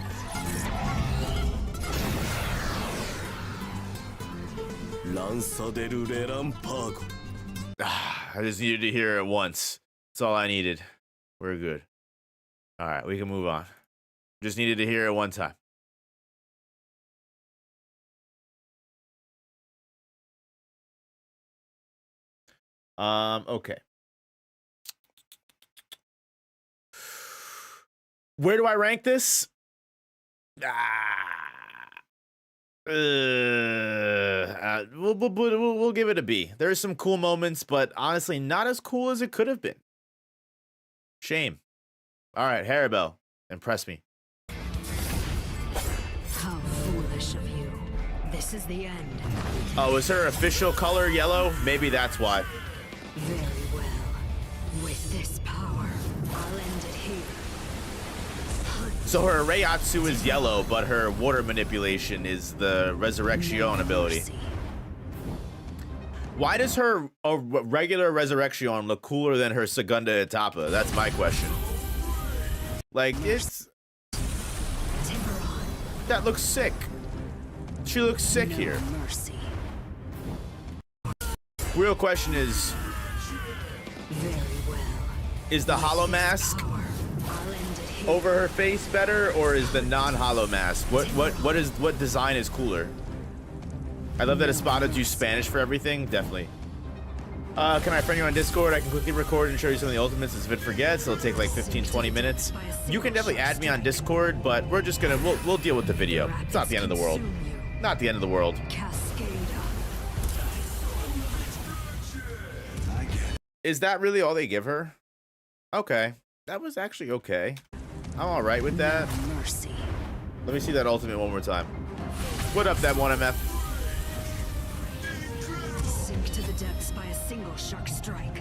Lanza del Relampago. I just needed to hear it once. That's all I needed. We're good. All right, we can move on. Just needed to hear it one time. Okay. Where do I rank this? We'll give it a B. There's some cool moments, but honestly, not as cool as it could have been. Shame. All right, Haribel, impress me. How foolish of you. This is the end. Oh, is her official color yellow? Maybe that's why. Very well. With this power, I'll end it here. So her Reiatsu is yellow, but her water manipulation is the Resurrection ability. Why does her regular Resurrection look cooler than her Segunda Etapa? That's my question. Like, it's... That looks sick. She looks sick here. Mercy. Real question is... Very well. Is the hollow mask Power, I'll end it here. over her face better, or is the non-hollow mask? What design is cooler? I love that Espada do Spanish for everything. Definitely. Can I friend you on Discord? I can quickly record and show you some of the ultimates if it forgets. It'll take like 15-20 minutes. You can definitely add me on Discord, but we're just gonna we'll deal with the video. It's not the end of the world. Not the end of the world. Is that really all they give her? Okay. That was actually okay. I'm all right with that. Mercy. Let me see that ultimate one more time. What up, that 1MF? Sink to the depths by a single shark strike.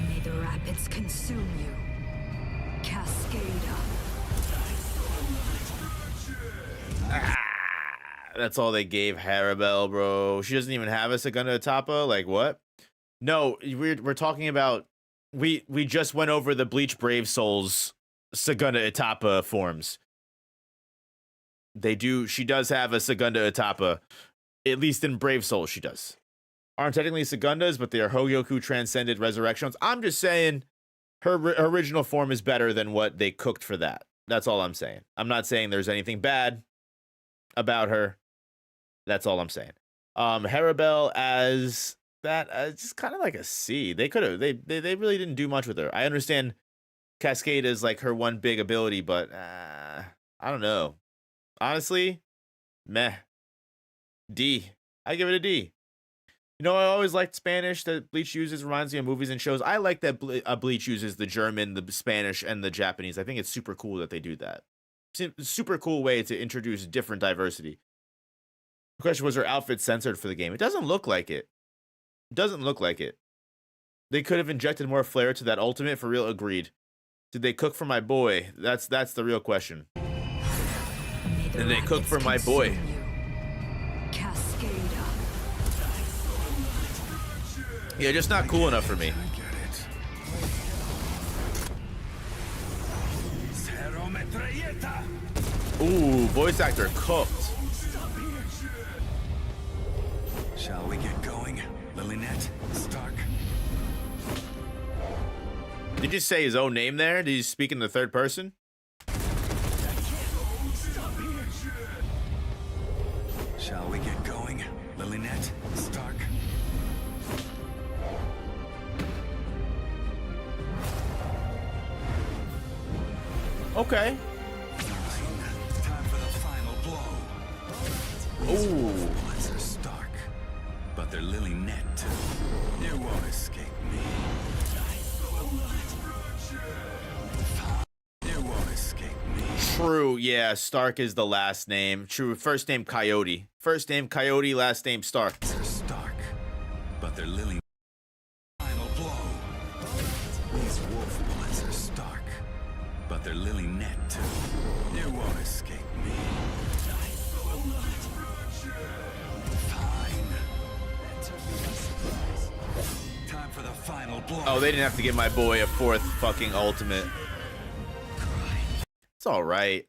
May the rapids consume you. Cascada. That's all they gave Haribel, bro. She doesn't even have a Segunda Etapa. Like what? No, we're talking about we just went over the Bleach Brave Souls Segunda Etapa forms. They do. She does have a Segunda Etapa, at least in Brave Souls. She does. Aren't technically Segundas, but they are Hogyoku Transcended Resurrections. I'm just saying her original form is better than what they cooked for that. That's all I'm saying. I'm not saying there's anything bad about her. That's all I'm saying. Haribel as that, just kind of like a C. They could have. They really didn't do much with her. I understand Cascade is like her one big ability, but I don't know. Honestly, meh. D. I give it a D. You know, I always liked Spanish that Bleach uses. Reminds me of movies and shows. I like that Bleach uses the German, the Spanish, and the Japanese. I think it's super cool that they do that. Super cool way to introduce different diversity. The question was her outfit censored for the game. It doesn't look like it. It doesn't look like it. They could have injected more flair to that ultimate, for real. Agreed. Did they cook for my boy? That's the real question. Did they cook for my boy? Cascada. Yeah, just not cool enough for me. Ooh, voice actor cooked. Shall we get going? Lilynette, Stark. Did you say his own name there? Did he speak in the third person? Shall we get going? Lilynette, Stark. Okay. Time for the final blow. Ooh. Bullets are Stark, but they're Lilynette too. You won't escape me. You won't escape me. True, yeah, Stark is the last name. True, first name Coyote. First name Coyote, last name Stark. They're Stark, but they're Lilynette. Final blow. These wolf bullets are Stark, but they're Lilynette too. You won't escape me. Fine. Time for the final blow. Oh, they didn't have to give my boy a fourth fucking ultimate. It's all right.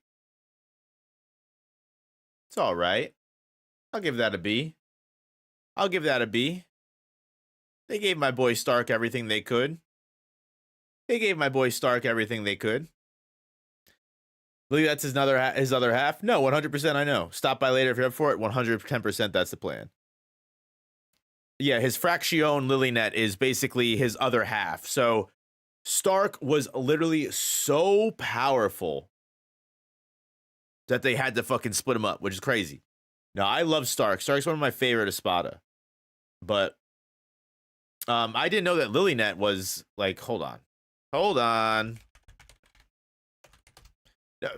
It's all right. I'll give that a B. I'll give that a B. They gave my boy Stark everything they could. They gave my boy Stark everything they could. Believe that's his other half? No, 100% I know. Stop by later if you're up for it. 110% that's the plan. Yeah, his Fraction Lilynet is basically his other half. So Stark was literally so powerful that they had to fucking split him up, which is crazy. Now, I love Stark. Stark's one of my favorite Espada. But I didn't know that Lilynet was like, hold on.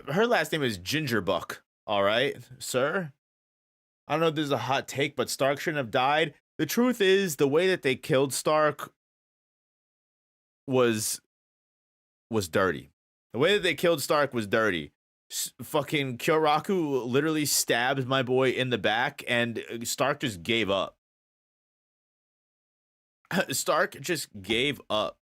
Her last name is Gingerbuck. All right, sir. I don't know if this is a hot take, but Stark shouldn't have died. The truth is, the way that they killed Stark was dirty. The way that they killed Stark was dirty. Fucking Kyoraku literally stabbed my boy in the back, and Stark just gave up. Stark just gave up.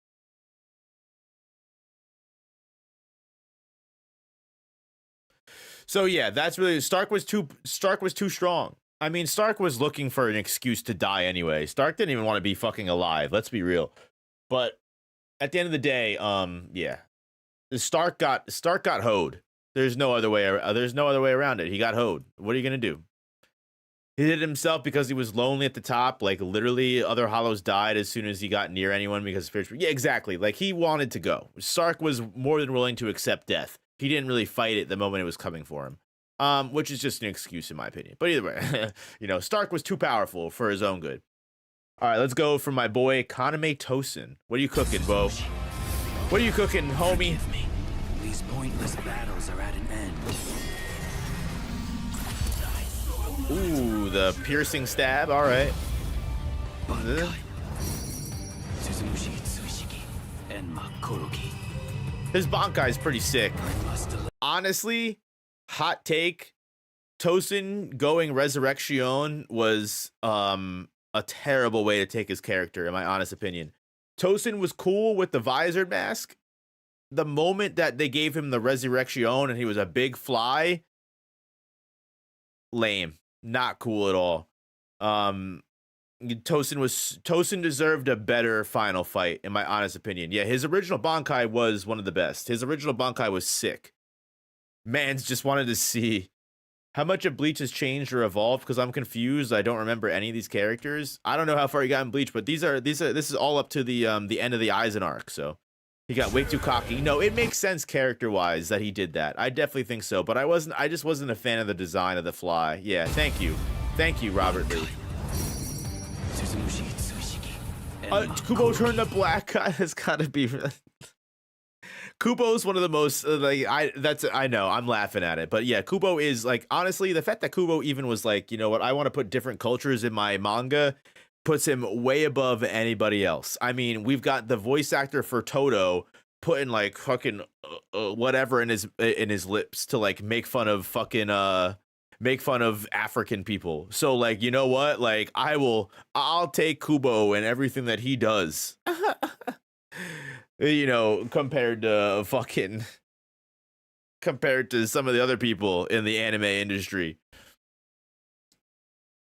So yeah, that's really Stark was too strong. I mean, Stark was looking for an excuse to die anyway. Stark didn't even want to be fucking alive. Let's be real. But at the end of the day, yeah, Stark got hoed. There's no other way around it. He got hoed. What are you gonna do? He did it himself because he was lonely at the top. Like, literally, other Hollows died as soon as he got near anyone because spiritual. Yeah, exactly. Like, he wanted to go. Stark was more than willing to accept death. He didn't really fight it the moment it was coming for him, which is just an excuse in my opinion. But either way, you know, Stark was too powerful for his own good. All right, let's go for my boy Kaname Tosin. What are you cooking, Bo? What are you cooking, homie? Forgive me. These pointless battles are at an end. Ooh, the piercing stab. All right. Bankai. Suzumushi Tsushiki and Makoroki. His bankai is pretty sick. Honestly, hot take. Tosin going Resurrection was a terrible way to take his character, in my honest opinion. Tosin was cool with the visored mask. The moment that they gave him the Resurrection and he was a big fly, lame. Not cool at all. Tosin deserved a better final fight, in my honest opinion. Yeah, his original bankai was one of the best. His original bankai was sick. Mans just wanted to see how much of Bleach has changed or evolved, because I'm confused. I don't remember any of these characters. I don't know how far he got in Bleach, but this is all up to the end of the Aizen arc. So he got way too cocky. No, it makes sense character-wise that he did that. I definitely think so, but I just wasn't a fan of the design of the fly. Yeah, thank you, Robert Lee. Kubo turned the black guy. Has got to be. Kubo's one of the most I know I'm laughing at it, but yeah, Kubo is like, honestly, the fact that Kubo even was like, you know what, I want to put different cultures in my manga puts him way above anybody else. I mean, we've got the voice actor for Toto putting like fucking whatever in his lips to like make fun of African people. So like, you know what? Like, I'll take Kubo and everything that he does. You know, compared to some of the other people in the anime industry.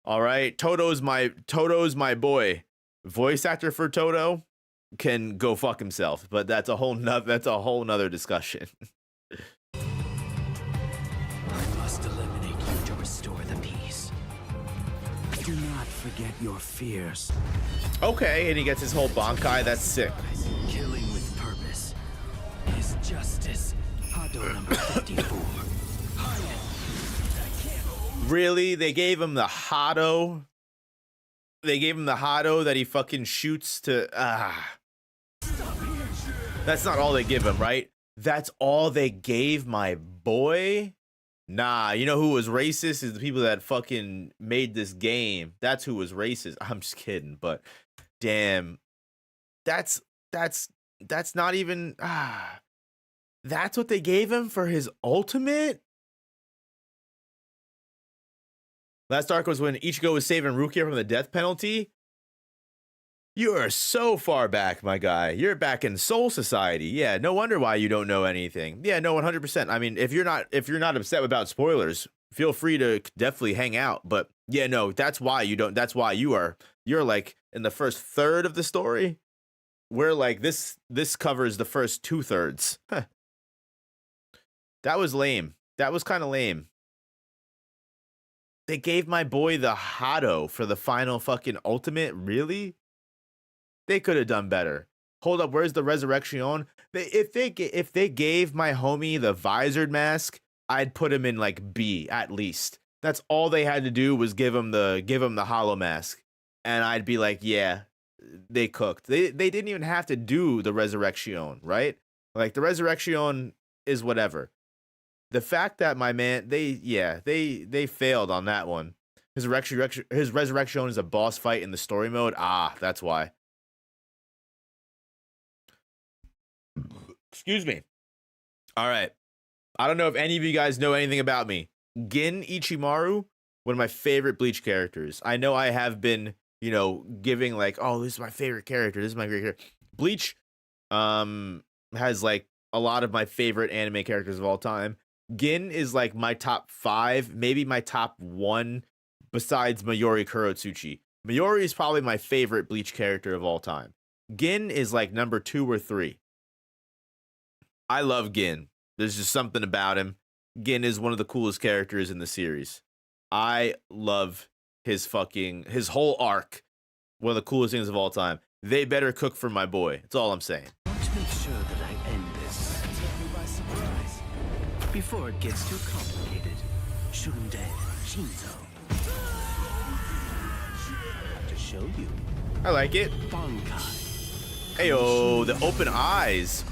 All right, Toto's my boy. Voice actor for Toto can go fuck himself, but that's a whole nother discussion. I must eliminate you to restore the peace. Do not forget your fears. Okay, and he gets his whole bankai. That's sick. Killing with purpose is justice. Hado number 54. Really? They gave him the Hado? They gave him the Hado that he fucking shoots to... That's not all they give him, right? That's all they gave my boy? Nah, you know who was racist is the people that fucking made this game. That's who was racist. I'm just kidding, but damn. That's not even... That's what they gave him for his ultimate? Last arc was when Ichigo was saving Rukia from the death penalty. You are so far back, my guy. You're back in Soul Society. Yeah, no wonder why you don't know anything. Yeah, no, 100%. I mean, if you're not upset about spoilers, feel free to definitely hang out. But yeah, no, that's why you don't. That's why you're like in the first third of the story. Where like this covers the first 2/3. Huh. That was lame. That was kind of lame. They gave my boy the Hado for the final fucking ultimate. Really? They could have done better. Hold up, where's the Resurrection? If they gave my homie the visored mask, I'd put him in like B at least. That's all they had to do was give him the hollow mask, and I'd be like, yeah, they cooked. They didn't even have to do the Resurrection, right? Like the Resurrection is whatever. The fact that my man, they failed on that one. His resurrection is a boss fight in the story mode. Ah, that's why. Excuse me. All right. I don't know if any of you guys know anything about me. Gin Ichimaru, one of my favorite Bleach characters. I know I have been, giving like, oh, this is my favorite character. This is my favorite character. Bleach has like a lot of my favorite anime characters of all time. Gin is like my top 5, maybe my top 1 besides Mayuri Kurotsuchi. Mayuri is probably my favorite Bleach character of all time. Gin is like number 2 or 3. I love Gin. There's just something about him. Gin is one of the coolest characters in the series. I love his whole arc. One of the coolest things of all time. They better cook for my boy. That's all I'm saying. Let's make sure that I end this. By surprise. Before it gets too complicated. Shunde Shinzo. To show you. I like it. Bankai. Ayo, the open eyes.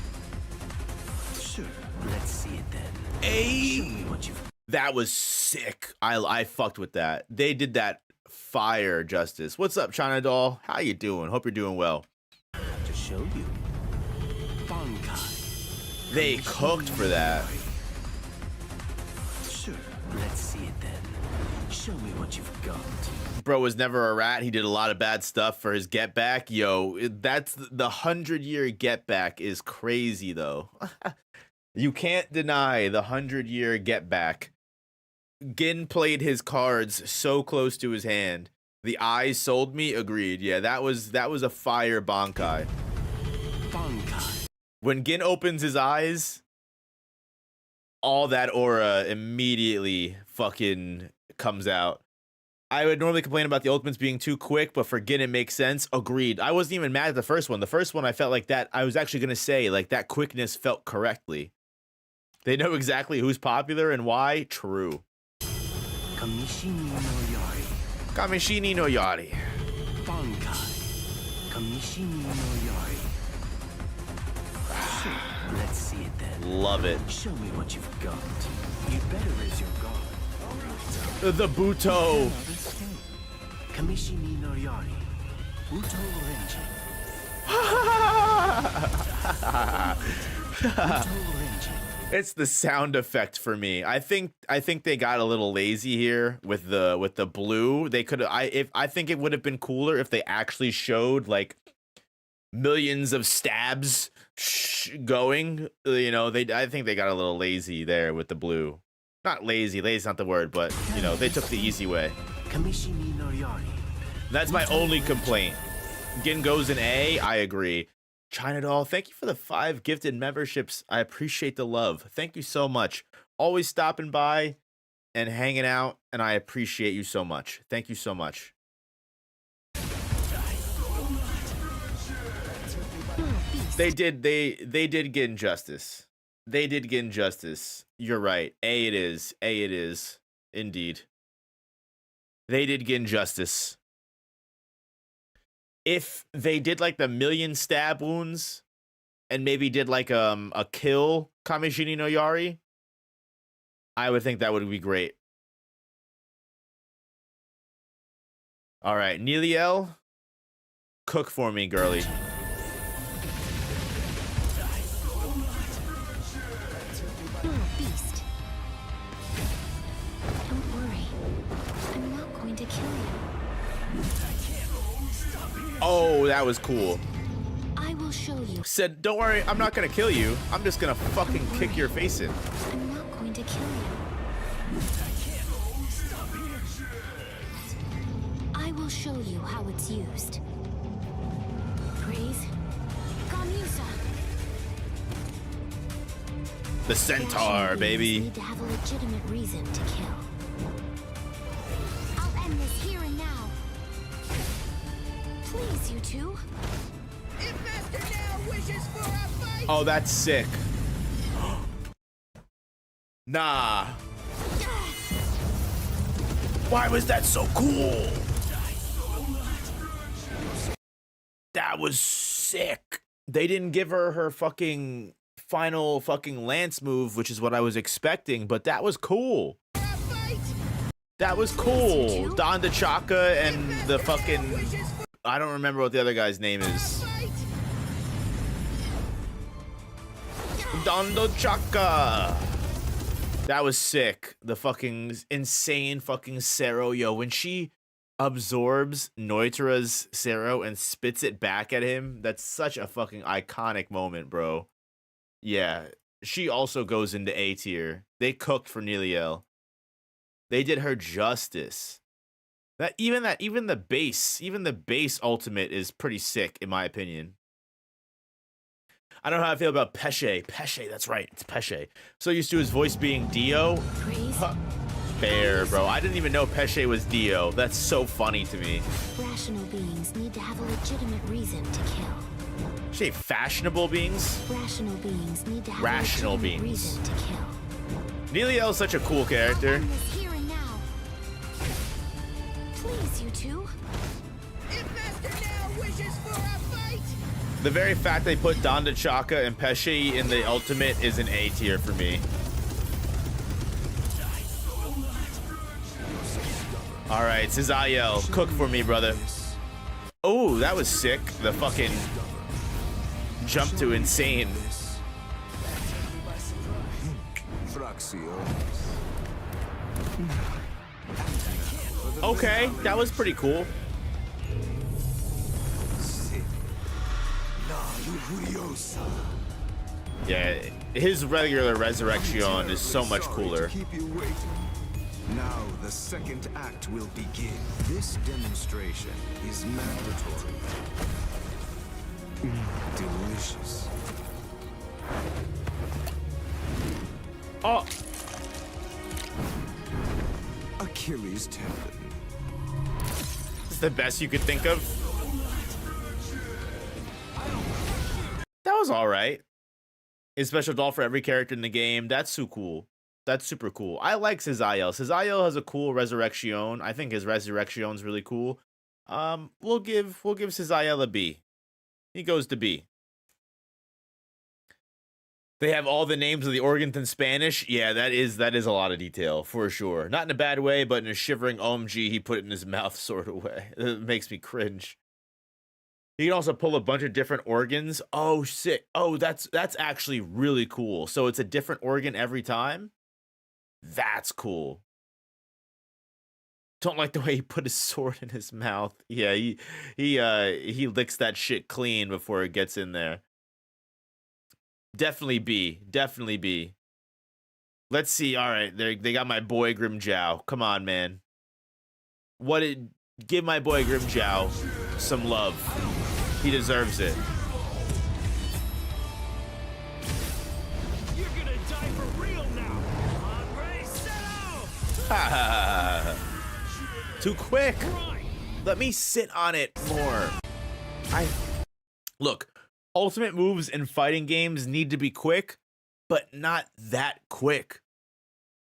Sure, let's see it then. Hey, Show me what you've that was sick. I fucked with that. They did that fire justice. What's up, China Doll? How you doing? Hope you're doing well. to show you. Bankai. They cooked for that. Sure, let's see it then. Show me what you've got. Bro was never a rat. He did a lot of bad stuff for his get back. Yo, that's the 100-year get back is crazy though. You can't deny the 100-year get back. Gin played his cards so close to his hand. The eyes sold me. Agreed. Yeah, that was a fire bankai. Bankai. When Gin opens his eyes, all that aura immediately fucking comes out. I would normally complain about the ultimates being too quick, but for Gin it makes sense. Agreed. I wasn't even mad at the first one. The first one I felt like that. I was actually gonna say like that quickness felt correctly. They know exactly who's popular and why. True. Kamishini no Yari. Kamishini no Yari. Bankai. Kamishini no Yari. Sure, let's see it then. Love it. Show me what you've got. You'd better raise your guard. The Buto. Kamishini no Yari. Buto Renji. Buto Renji. It's the sound effect for me. I think they got a little lazy here with the blue. They could I think it would have been cooler if they actually showed like millions of stabs going. You know, I think they got a little lazy there with the blue. Not lazy, lazy's not the word, but you know, they took the easy way. Kamishini no Yari. That's my only complaint. Gin goes in A, I agree. China Doll, thank you for the 5 gifted memberships. I appreciate the love. Thank you so much. Always stopping by and hanging out, and I appreciate you so much. Thank you so much. They did Gin justice. They did Gin justice. You're right. A it is. A it is. Indeed. They did Gin justice. If they did like the 1,000,000 stab wounds and maybe did like a kill Kamishini no Yari, I would think that would be great. All right, Neliel, cook for me, girly. You're a beast. Don't worry. I'm not going to kill you. Oh, that was cool. I will show you. Said, don't worry, I'm not gonna kill you. I'm just gonna fucking kick your face in. I'm not going to kill you. I will show you how it's used. Praise Gamusa. The centaur, Dashing beings baby. need to have a legitimate reason to kill. end this here and now. Please, you two. If Master now wishes for a fight. Oh, that's sick. Nah. Why was that so cool? That was sick. They didn't give her her fucking final fucking lance move, which is what I was expecting, but that was cool. That was cool. Donda Chaka and the fucking... I don't remember what the other guy's name is. Donda Chaka. That was sick. The fucking insane fucking Sero. Yo, when she absorbs Noitura's Sero and spits it back at him, that's such a fucking iconic moment, bro. Yeah, she also goes into A tier. They cooked for Neliel. They did her justice. Even the base ultimate is pretty sick in my opinion. I don't know how I feel about Pesce. Pesce, that's right, it's Pesce. So used to his voice being Dio. Fair, bro. I didn't even know Pesce was Dio. That's so funny to me. Rational beings need to have a legitimate reason to kill. Say fashionable beings? Rational beings need to have Rational a legitimate beings. reason to kill. Neliel is such a cool character. I'll end this here and now. Please, you two. If Master now wishes for a fight. The very fact they put Donda Chaka and Pesce in the ultimate is an A tier for me. All right, Cizael, cook for me, brother. Oh, that was sick. The fucking jump to insane. Okay, that was pretty cool. Yeah, his regular Resurrection is so much cooler. Keep you waiting. Now the second act will begin. This demonstration is mandatory. Delicious. Oh, Achilles tendon. it's the best you could think of. That was all right. His special doll for every character in the game. That's so cool. That's super cool. I like Cizael. Cizael has a cool Resurrection. I think his Resurrection's really cool. We'll give Cizael a B. He goes to B. They have all the names of the organs in Spanish. Yeah, that is a lot of detail for sure. Not in a bad way, but in a shivering OMG he put it in his mouth sort of way. It makes me cringe. He can also pull a bunch of different organs. Oh shit. Oh, that's actually really cool. So it's a different organ every time. That's cool. Don't like the way he put his sword in his mouth. Yeah, he licks that shit clean before it gets in there. Definitely B. Definitely B. Let's see. All right, they got my boy Grimjow. Come on, man. Give my boy Grimjow some love. He deserves it. You're gonna die for real now. Andre, set out. Too quick. Let me sit on it more. Look, ultimate moves in fighting games need to be quick, but not that quick.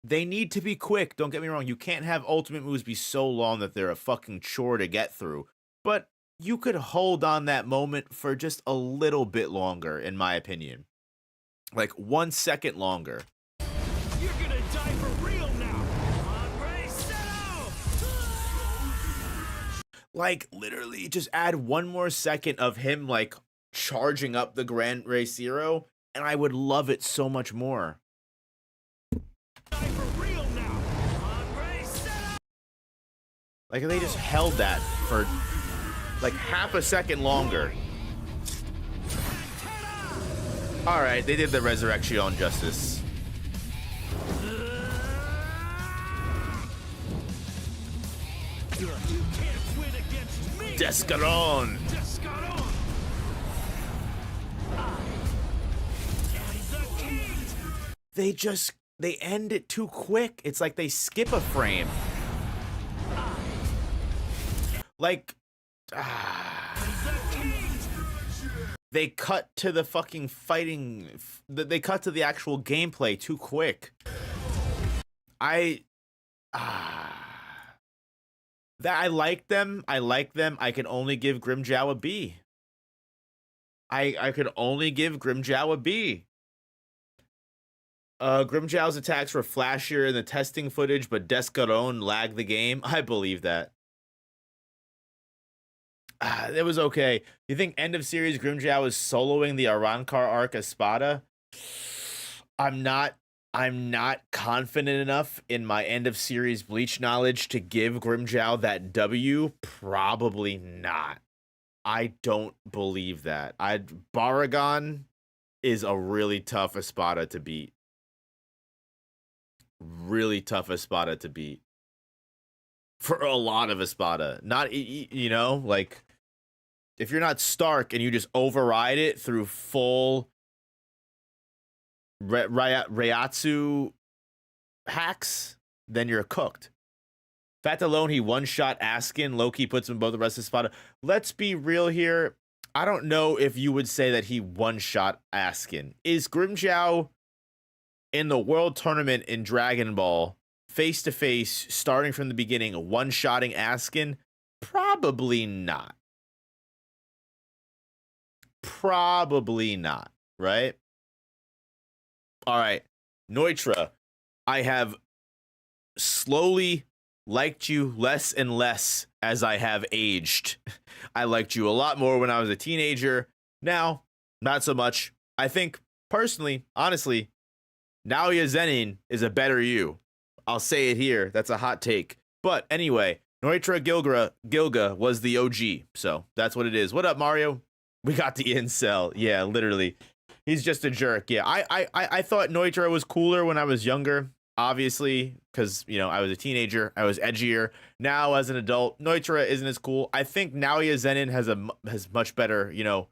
They need to be quick. Don't get me wrong. You can't have ultimate moves be so long that they're a fucking chore to get through. But you could hold on that moment for just a little bit longer, in my opinion. Like 1 second longer. You're gonna die for real now. Andre, set out. Like, literally, just add 1 more second of him, like, charging up the Grand Race Zero, and I would love it so much more. Die for real now. Andre, set out. Like, they just held that for, like, half a second longer. All right, they did the Resurrection justice. You can't win against me. Descaron. Descaron. They end it too quick. It's like they skip a frame. Like, they cut to the fucking fighting. They cut to the actual gameplay too quick. I like them. I can only give Grimmjow a B. I could only give Grimmjow a B. Grimmjow's attacks were flashier in the testing footage, but Descaron lagged the game. I believe that. It was okay. You think end of series Grimmjow is soloing the Arrancar arc Espada? I'm not confident enough in my end of series Bleach knowledge to give Grimmjow that W. Probably not. I don't believe that. Baragon is a really tough Espada to beat. Really tough Espada to beat. For a lot of Espada. Not, you know, like, if you're not Stark and you just override it through full Reiatsu hacks, then you're cooked. Fact alone, he one-shot Askin. Loki puts him both the rest of Espada. Let's be real here. I don't know if you would say that he one-shot Askin. Is Grimmjow in the World Tournament in Dragon Ball, face-to-face, starting from the beginning, one-shotting Askin? Probably not. Probably not, right? All right, Neutra, I have slowly liked you less and less as I have aged. I liked you a lot more when I was a teenager. Now, not so much. I think, personally, honestly, Naoya Zenin is a better you. I'll say it here. That's a hot take. But anyway, Neutra Gilga was the OG. So that's what it is. What up, Mario? We got the incel. Yeah, literally. He's just a jerk. Yeah, I thought Neutra was cooler when I was younger. Obviously, because, you know, I was a teenager. I was edgier. Now, as an adult, Neutra isn't as cool. I think Naoya Zenin has much better, you know,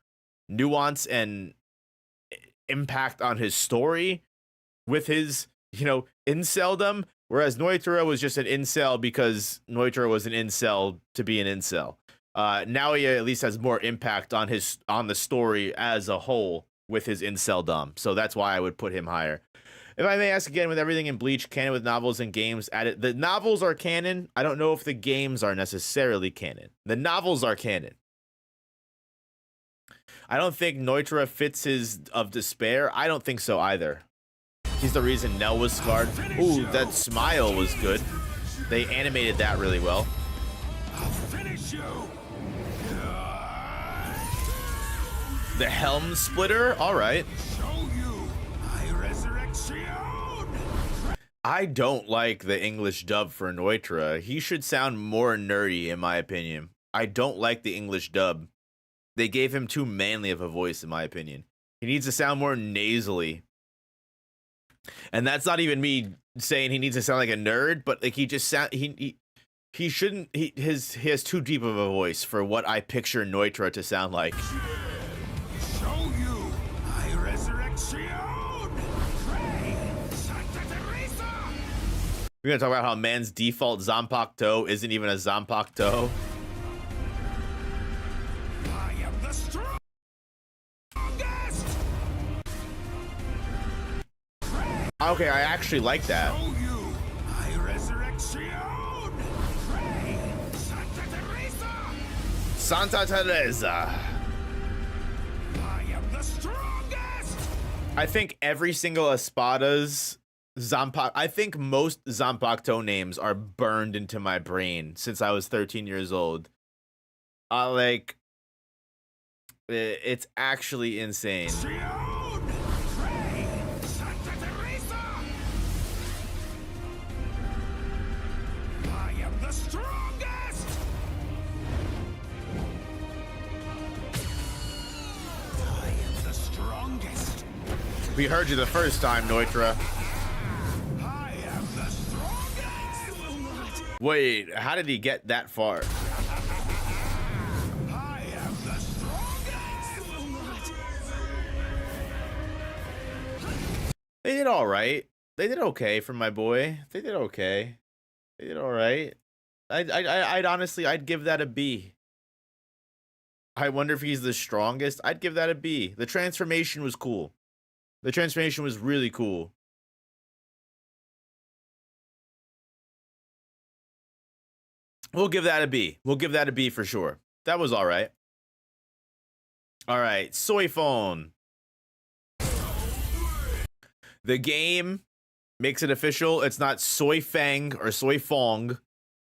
nuance and impact on his story with his, you know, inceldom, whereas Neutra was just an incel because Neutra was an incel to be an incel. Naoya at least has more impact on the story as a whole with his inceldom, so that's why I would put him higher. If I may ask again, with everything in Bleach, canon with novels and games added, the novels are canon. I don't know if the games are necessarily canon. The novels are canon. I don't think Neutra fits his of despair. I don't think so either. He's the reason Nell was scarred. Ooh, that smile was good. They animated that really well. I'll finish you. The Helm Splitter? All right. Show you my resurrection. I don't like the English dub for Neutra. He should sound more nerdy, in my opinion. I don't like the English dub. They gave him too manly of a voice, in my opinion. He needs to sound more nasally. And that's not even me saying he needs to sound like a nerd, but like he just sound he shouldn't he has too deep of a voice for what I picture Neutra to sound like. Show you my resurrection. Pray, Santa Teresa. We're gonna talk about how man's default Zanpakuto isn't even a Zanpakuto. I am the strongest. Okay, I actually like that. Show you my resurrection. Pray, Santa Teresa. Santa Teresa. I am the strongest. I think every single Espada's I think most Zanpakuto names are burned into my brain since I was 13 years old. Like, it's actually insane. Pray, Santa Teresa. I am the strongest. I am the strongest. We heard you the first time, Neutra. I am the strongest. Wait, how did he get that far? I am the strongest. They did all right. They did okay for my boy. They did okay. They did all right. I'd honestly, I'd give that a B. I wonder if he's the strongest. I'd give that a B. The transformation was cool. The transformation was really cool. We'll give that a B. We'll give that a B for sure. That was all right. All right, Soy Phone. The game makes it official. It's not Soy Fang or Soy Fong.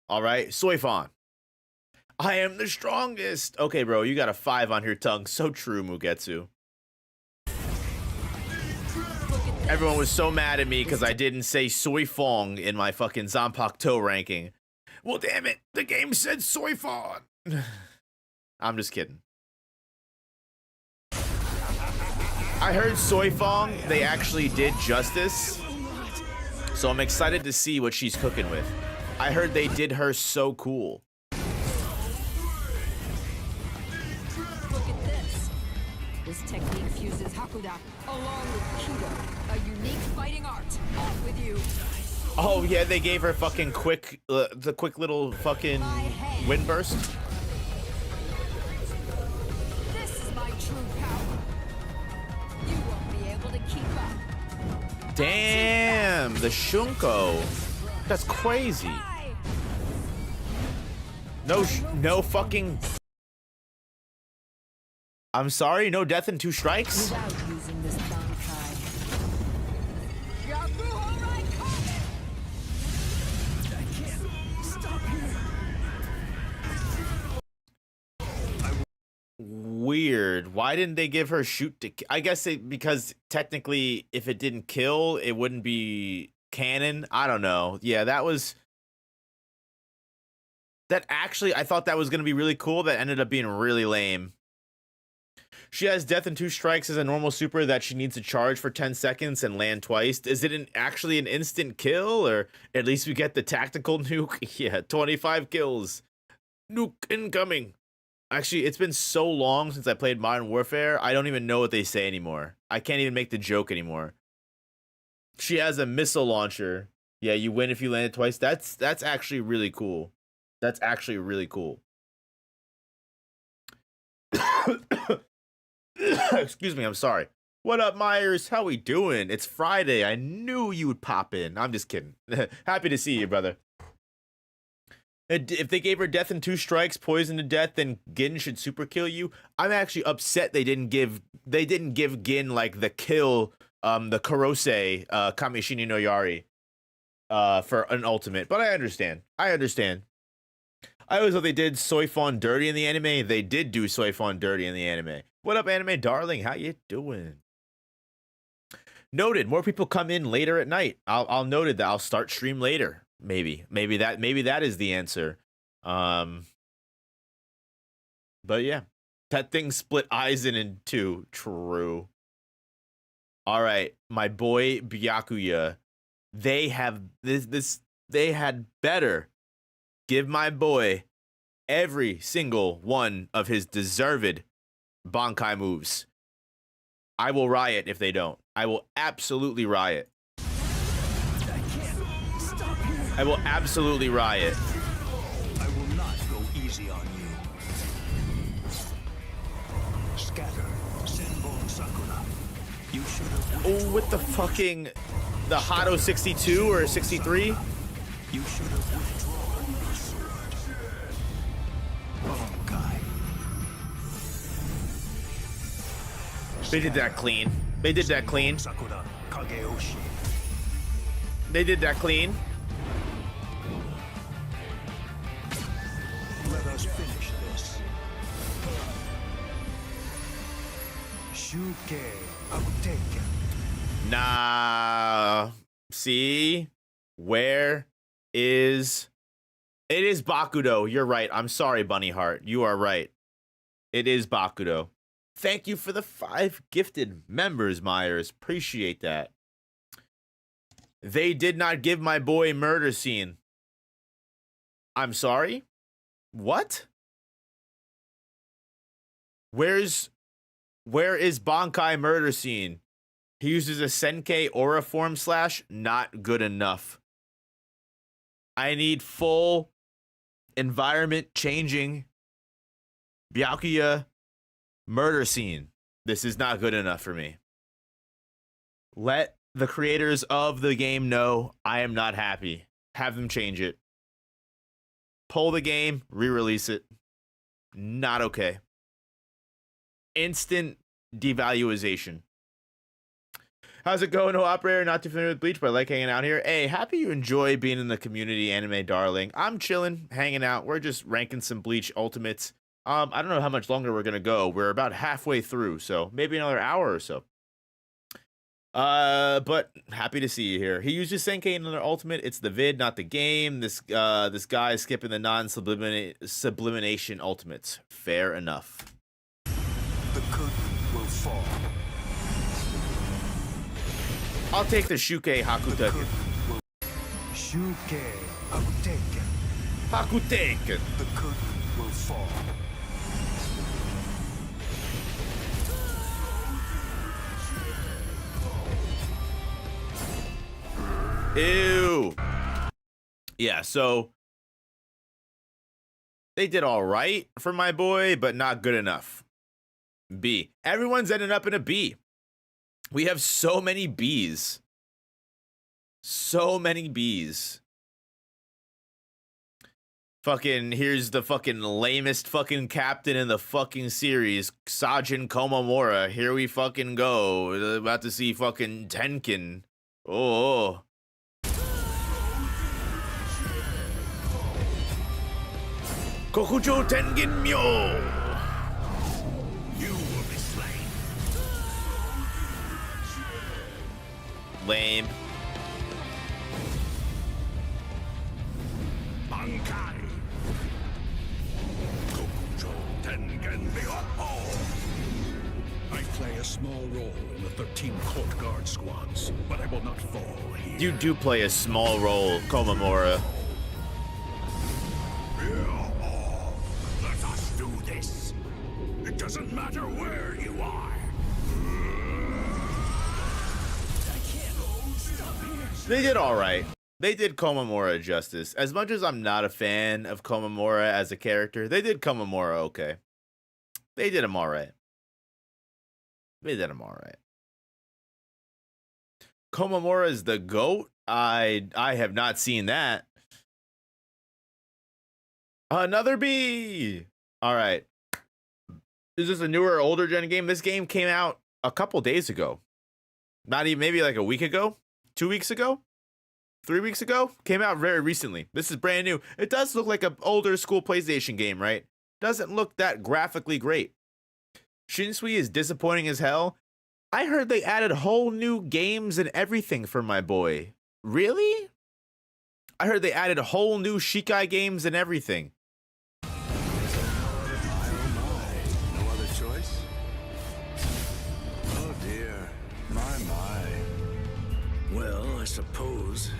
All right, Soy Fon. I am the strongest. Okay, bro, you got a 5 on your tongue. So true, Mugetsu. Everyone was so mad at me because I didn't say Soy Fong in my fucking Zanpakuto ranking. Well, damn it, the game said Soy Fon. I'm just kidding. I heard Soy Fong, they actually did justice. So I'm excited to see what she's cooking with. I heard they did her so cool. Look at this. This technique fuses Hakuda along with Kido, a unique fighting art. Off with you. Oh yeah, they gave her fucking quick, the quick little fucking wind burst. This is my true power. You won't be able to keep up. Damn, the Shunko. That's crazy. No fucking. I'm sorry, no death in 2 strikes? Without using this bankai. Weird. Why didn't they give her shoot to? I guess because technically, if it didn't kill, it wouldn't be canon. I don't know. Yeah, that was. That actually, I thought that was going to be really cool. That ended up being really lame. She has death in 2 strikes as a normal super that she needs to charge for 10 seconds and land twice. Is it actually an instant kill? Or at least we get the tactical nuke? Yeah, 25 kills. Nuke incoming. Actually, it's been so long since I played Modern Warfare, I don't even know what they say anymore. I can't even make the joke anymore. She has a missile launcher. Yeah, you win if you land it twice. That's actually really cool. That's actually really cool. Excuse me, I'm sorry. What up, Myers? How we doing? It's Friday. I knew you would pop in. I'm just kidding. Happy to see you, brother. If they gave her death in 2 strikes, poison to death, then Gin should super kill you. I'm actually upset they didn't give Gin like the kill, the Kurose, Kamishini no Yari, for an ultimate. But I understand. I always thought they did Soy Fon dirty in the anime. They did do Soy Fon dirty in the anime. What up, anime darling? How you doing? Noted. More people come in later at night. I'll noted that I'll start stream later. Maybe that is the answer. But yeah, that thing split Aizen in 2. True. All right, my boy Byakuya. They have this. They had better give my boy every single one of his deserved bankai moves. I will riot if they don't. I will absolutely riot. I will absolutely riot. I will not go easy on you. Scatter, Senbon Sakura. You should have. Oh, with the fucking the Hado 62 or 63. You should have withdrawn your sword. Bankai. They did that clean. They did that clean. Sakura Kageyoshi. They did that clean. Let us finish this. Shuke Auteke. Nah. See? Where is... It is Bakudo. You're right. I'm sorry, Bunny Heart. You are right. It is Bakudo. Thank you for the 5 gifted members, Myers. Appreciate that. They did not give my boy murder scene. I'm sorry? What? Where is Bankai murder scene? He uses a Senkei aura form slash. Not good enough. I need full environment changing Byakuya murder scene. This is not good enough for me. Let the creators of the game know I am not happy. Have them change it. Pull the game, re-release it. Not okay. Instant devaluation. How's it going, no operator? Not too familiar with Bleach, but I like hanging out here. Hey, happy you enjoy being in the community, anime darling. I'm chilling, hanging out. We're just ranking some Bleach Ultimates. I don't know how much longer we're gonna go. We're about halfway through, so maybe another hour or so. But happy to see you here. He uses Senkai in another Ultimate. It's the vid, not the game. This guy is skipping the non-sublimination Ultimates. Fair enough. The curtain will fall. I'll take the Shuke Hakuteken. Shuke Hakuteken. Hakuteken. The curtain will fall. Ew. Yeah, so they did all right for my boy, but not good enough. B. Everyone's ended up in a B. We have so many Bs. So many Bs. Fucking, here's the fucking lamest fucking captain in the fucking series, Sajin Komamura. Here we fucking go. About to see fucking Tenkin. Oh. Kokucho Tengen Myo. You will be slain. Lame. Bankai. Kokucho Tengen Myoho. I play a small role in the 13 court guard squads, but I will not fall here. You do play a small role, Komamura. Let us do this. It doesn't matter where you are. They did all right. They did Komamura justice. As much as I'm not a fan of Komamura as a character, they did Komamura okay. They did him all right. They did him all right. Komamura is the GOAT? I have not seen that. Another B. All right. Is this a newer or older gen game? This game came out a couple days ago. Not even, maybe like a week ago, 2 weeks ago, 3 weeks ago. Came out very recently. This is brand new. It does look like an older school PlayStation game, right? Doesn't look that graphically great. Shinsui is disappointing as hell. I heard they added whole new games and everything for my boy. Really? I heard they added whole new Shikai games and everything. No other choice? Oh dear. My. Well, I suppose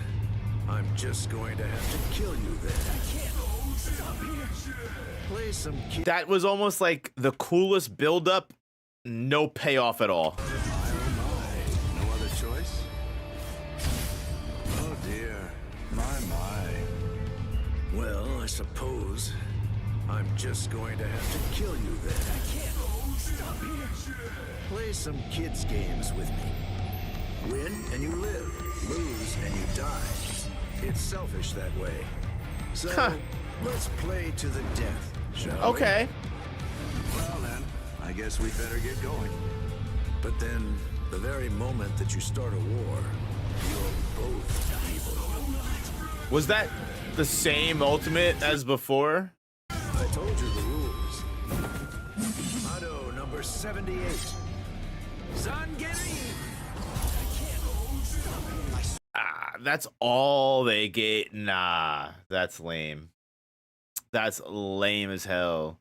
I'm just going to have to kill you then. I can't stop here. Play some kid. That was almost like the coolest build-up, no payoff at all. No other choice? Oh dear. My. Well, I suppose I'm just going to have to kill you then. I can't stop here. Play some kids games with me. Win and you live. Lose and you die. It's selfish that way. So let's play to the death, shall we? Okay. Well then, I guess we better get going. But then, the very moment that you start a war, you're both evil. Was that the same ultimate as before? I told you the rules. Motto number 78. Zangeri! Ah, that's all they get. Nah, that's lame. That's lame as hell.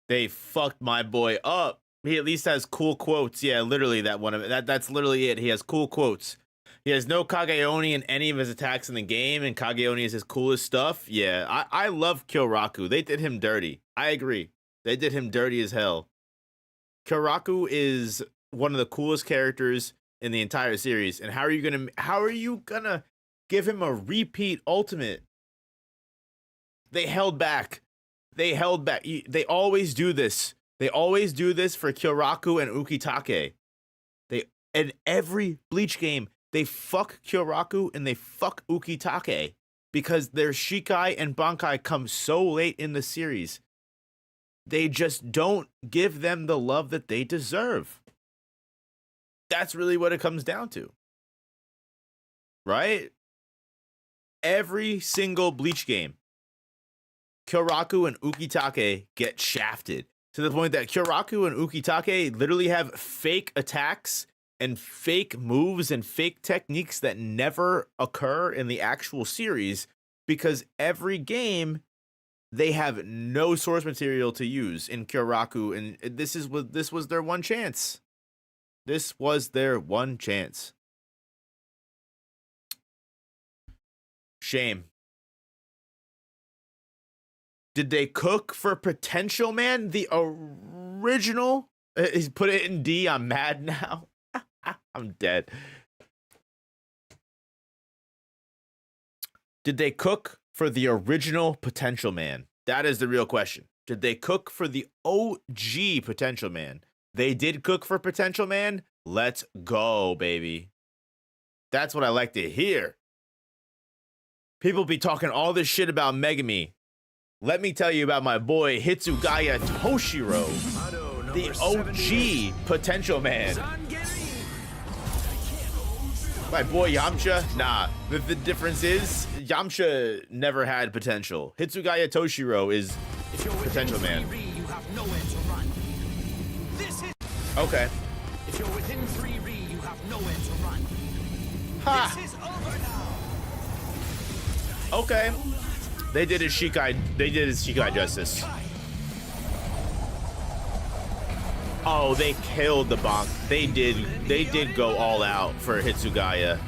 They fucked my boy up. He at least has cool quotes. Yeah, literally that one of it. That's literally it. He has cool quotes. He has no Kageoni in any of his attacks in the game, and Kageoni is his coolest stuff. Yeah, I love Kyoraku. They did him dirty. I agree. They did him dirty as hell. Kyoraku is one of the coolest characters in the entire series. And how are you gonna give him a repeat ultimate? They held back. They held back. They always do this. They always do this for Kyoraku and Ukitake. In every Bleach game, they fuck Kyoraku and they fuck Ukitake because their Shikai and Bankai come so late in the series. They just don't give them the love that they deserve. That's really what it comes down to. Right? Every single Bleach game, Kyoraku and Ukitake get shafted to the point that Kyoraku and Ukitake literally have fake attacks and fake moves and fake techniques that never occur in the actual series because every game they have no source material to use in Kyoraku, and this was their one chance. This was their one chance. Shame. Did they cook for Potential Man? The original? He's put it in D. I'm mad now. I'm dead. Did they cook for the original Potential Man? That is the real question. Did they cook for the OG Potential Man? They did cook for Potential Man. Let's go, baby. That's what I like to hear. People be talking all this shit about Megami. Let me tell you about my boy Hitsugaya Toshiro, the OG Potential Man. My boy Yamcha, nah. The difference is Yamcha never had potential. Hitsugaya Toshiro is Potential Man. You have nowhere to run. This is Okay. if you're within 3 Ri, you have nowhere to run. Ha! This is over now. Okay. They did his Shikai justice. Oh, they killed the bonk. They did go all out for Hitsugaya.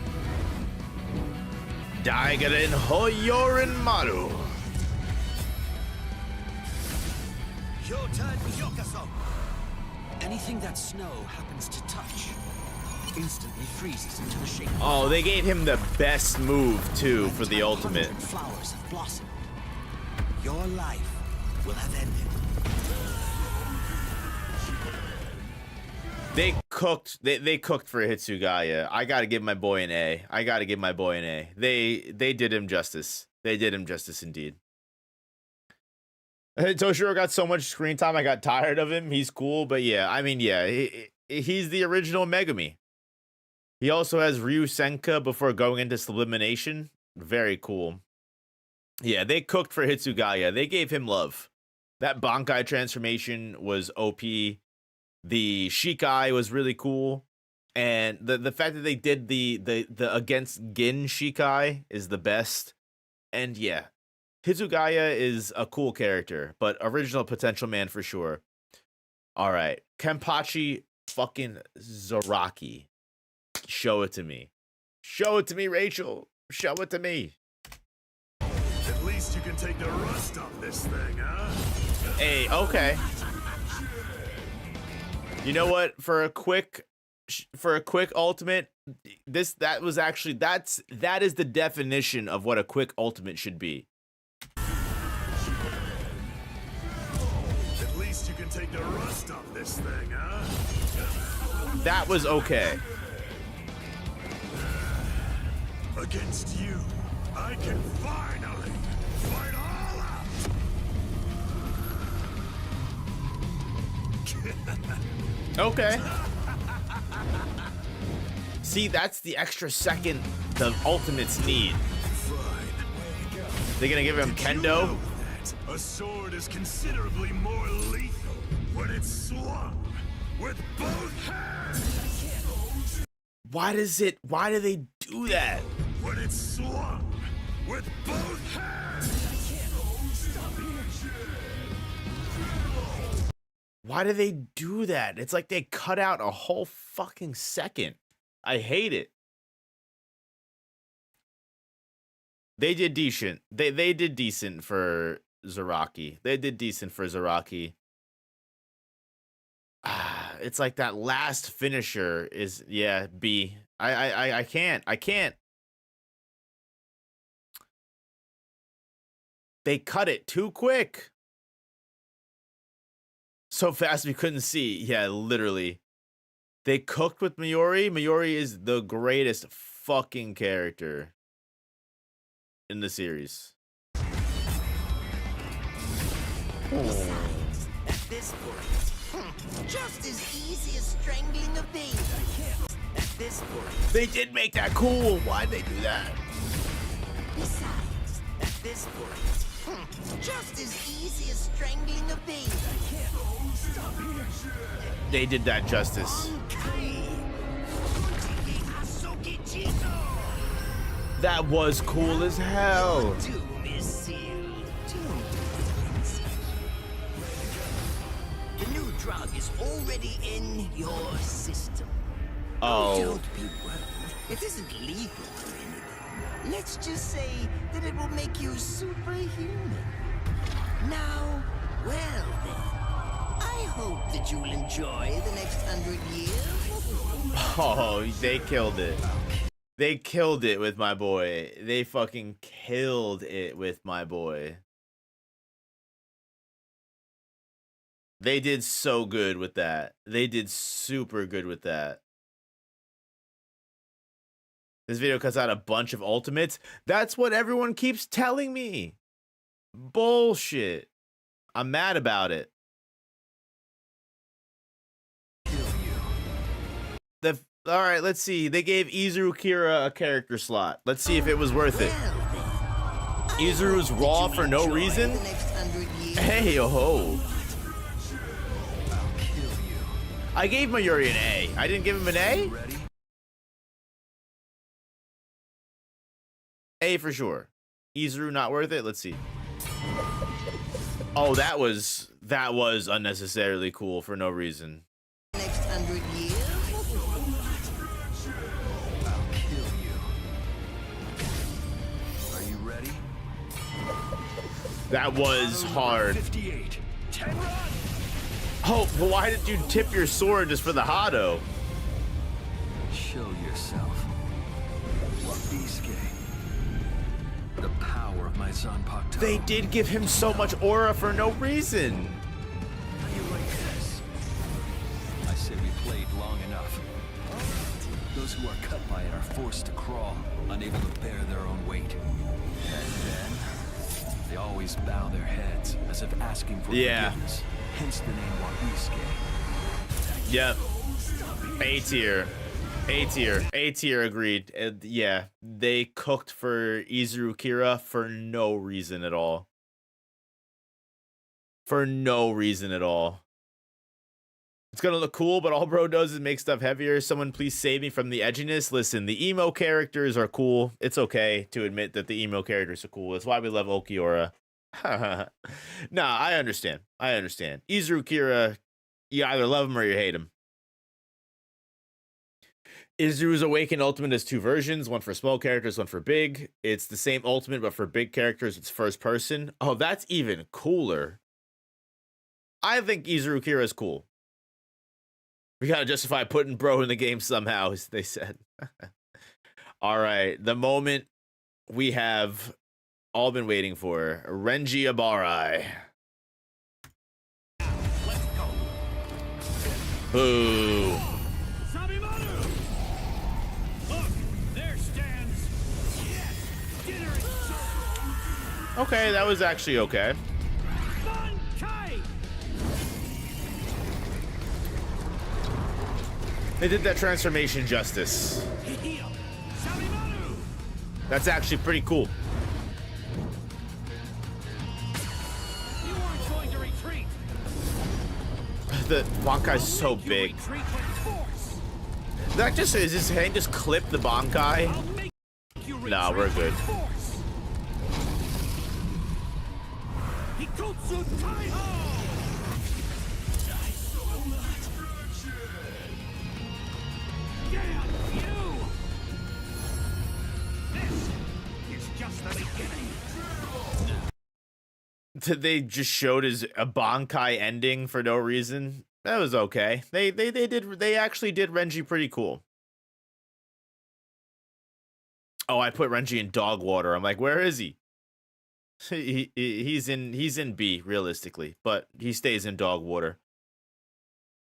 Daigarin Hoyorin Maru. Your turn, Yokaso. Anything that snow happens to touch instantly freezes into the shape. Oh, they gave him the best move too for the ultimate. Flowers have blossomed. Your life will have ended. They cooked for Hitsugaya. I gotta give my boy an A. They did him justice. They did him justice indeed. Toshiro got so much screen time, I got tired of him. He's cool, but yeah, I mean, yeah, he's the original Megami. He also has Ryu Senka before going into Sublimination. Very cool. Yeah, they cooked for Hitsugaya. They gave him love. That Bankai transformation was OP. The Shikai was really cool. And the fact that they did the against Gin Shikai is the best. And yeah, Hitsugaya is a cool character, but original Potential Man for sure. All right, Kenpachi fucking Zaraki. Show it to me. Show it to me, Rachel. Show it to me. At least you can take the rust off this thing, huh? Hey, okay. You know what? For a quick ultimate, that is the definition of what a quick ultimate should be. At least you can take the rust off this thing, huh? That was okay. Against you, I can finally fight all out. Okay. See, that's the extra second the ultimates need. They're gonna give him Kendo. A sword is considerably more lethal when it's swung with both hands. Why do they do that? When it's swung with both hands. Why do they do that? It's like they cut out a whole fucking second. I hate it. They did decent. They did decent for Zaraki. It's like that last finisher is, yeah, B. I can't. They cut it too quick. So fast we couldn't see. Yeah, literally. They cooked with Mayuri. Mayuri is the greatest fucking character in the series. Besides, at this point, just as easy as strangling a baby. At this point. They did make that cool. Why'd they do that? Besides, at this point, just as easy as strangling a baby. They did that justice. That was cool as hell. Doom is sealed. The new drug is already in your system. Oh. Don't be worried. It isn't legal or anything. Let's just say that it will make you superhuman. Now, well then, I hope that you'll enjoy the next 100 years. Oh, they killed it. They killed it with my boy. They fucking killed it with my boy. They did so good with that. They did super good with that. This video cuts out a bunch of ultimates. That's what everyone keeps telling me. Bullshit. I'm mad about it. All right, let's see. They gave Izuru Kira a character slot. Let's see if it was worth it. Izuru's raw for no reason? Hey, ho. I gave Mayuri an A. I didn't give him an A? A for sure. Izuru not worth it? Let's see. Oh, that was unnecessarily cool for no reason. Next 100 years. Are you ready? That was hard. 58. 10 run. Oh, but why did you tip your sword just for the Hado? Show yourself. Wabisuke. The power of my Zanpakuto. They did give him so much aura for no reason. How do you like this? I say we played long enough. Those who are cut by it are forced to crawl, unable to bear their own weight. And then they always bow their heads as if asking for forgiveness. Hence the name Wabisuke. Yep. A tier. A tier. A tier agreed. Yeah, they cooked for Izuru Kira for no reason at all. For no reason at all. It's gonna look cool, but all bro does is make stuff heavier. Someone please save me from the edginess. Listen, the emo characters are cool. It's okay to admit that the emo characters are cool. That's why we love Okiora. Nah, I understand. I understand. Izuru Kira, you either love him or you hate him. Izuru's Awakened Ultimate has two versions, one for small characters, one for big. It's the same ultimate, but for big characters, it's first person. Oh, that's even cooler. I think Izuru Kira is cool. We gotta justify putting bro in the game somehow, as they said. All right, the moment we have all been waiting for. Renji Abarai. Let's go. Boo. Look, there stands. Yes, dinner is served. Okay, that was actually okay. Bankai. They did that transformation justice. That's actually pretty cool. You aren't going to retreat. The Bankai's so big. Retreat with force. That just is his hand just clip the Bankai? I'll make you retreat Nah, we're good. with force. Hikotsu Taiho. Yeah, you. This is just the beginning. They just showed his a Bankai ending for no reason. That was okay. They actually did Renji pretty cool. Oh, I put Renji in dog water. I'm like, where is he? He's in B realistically, but he stays in dog water.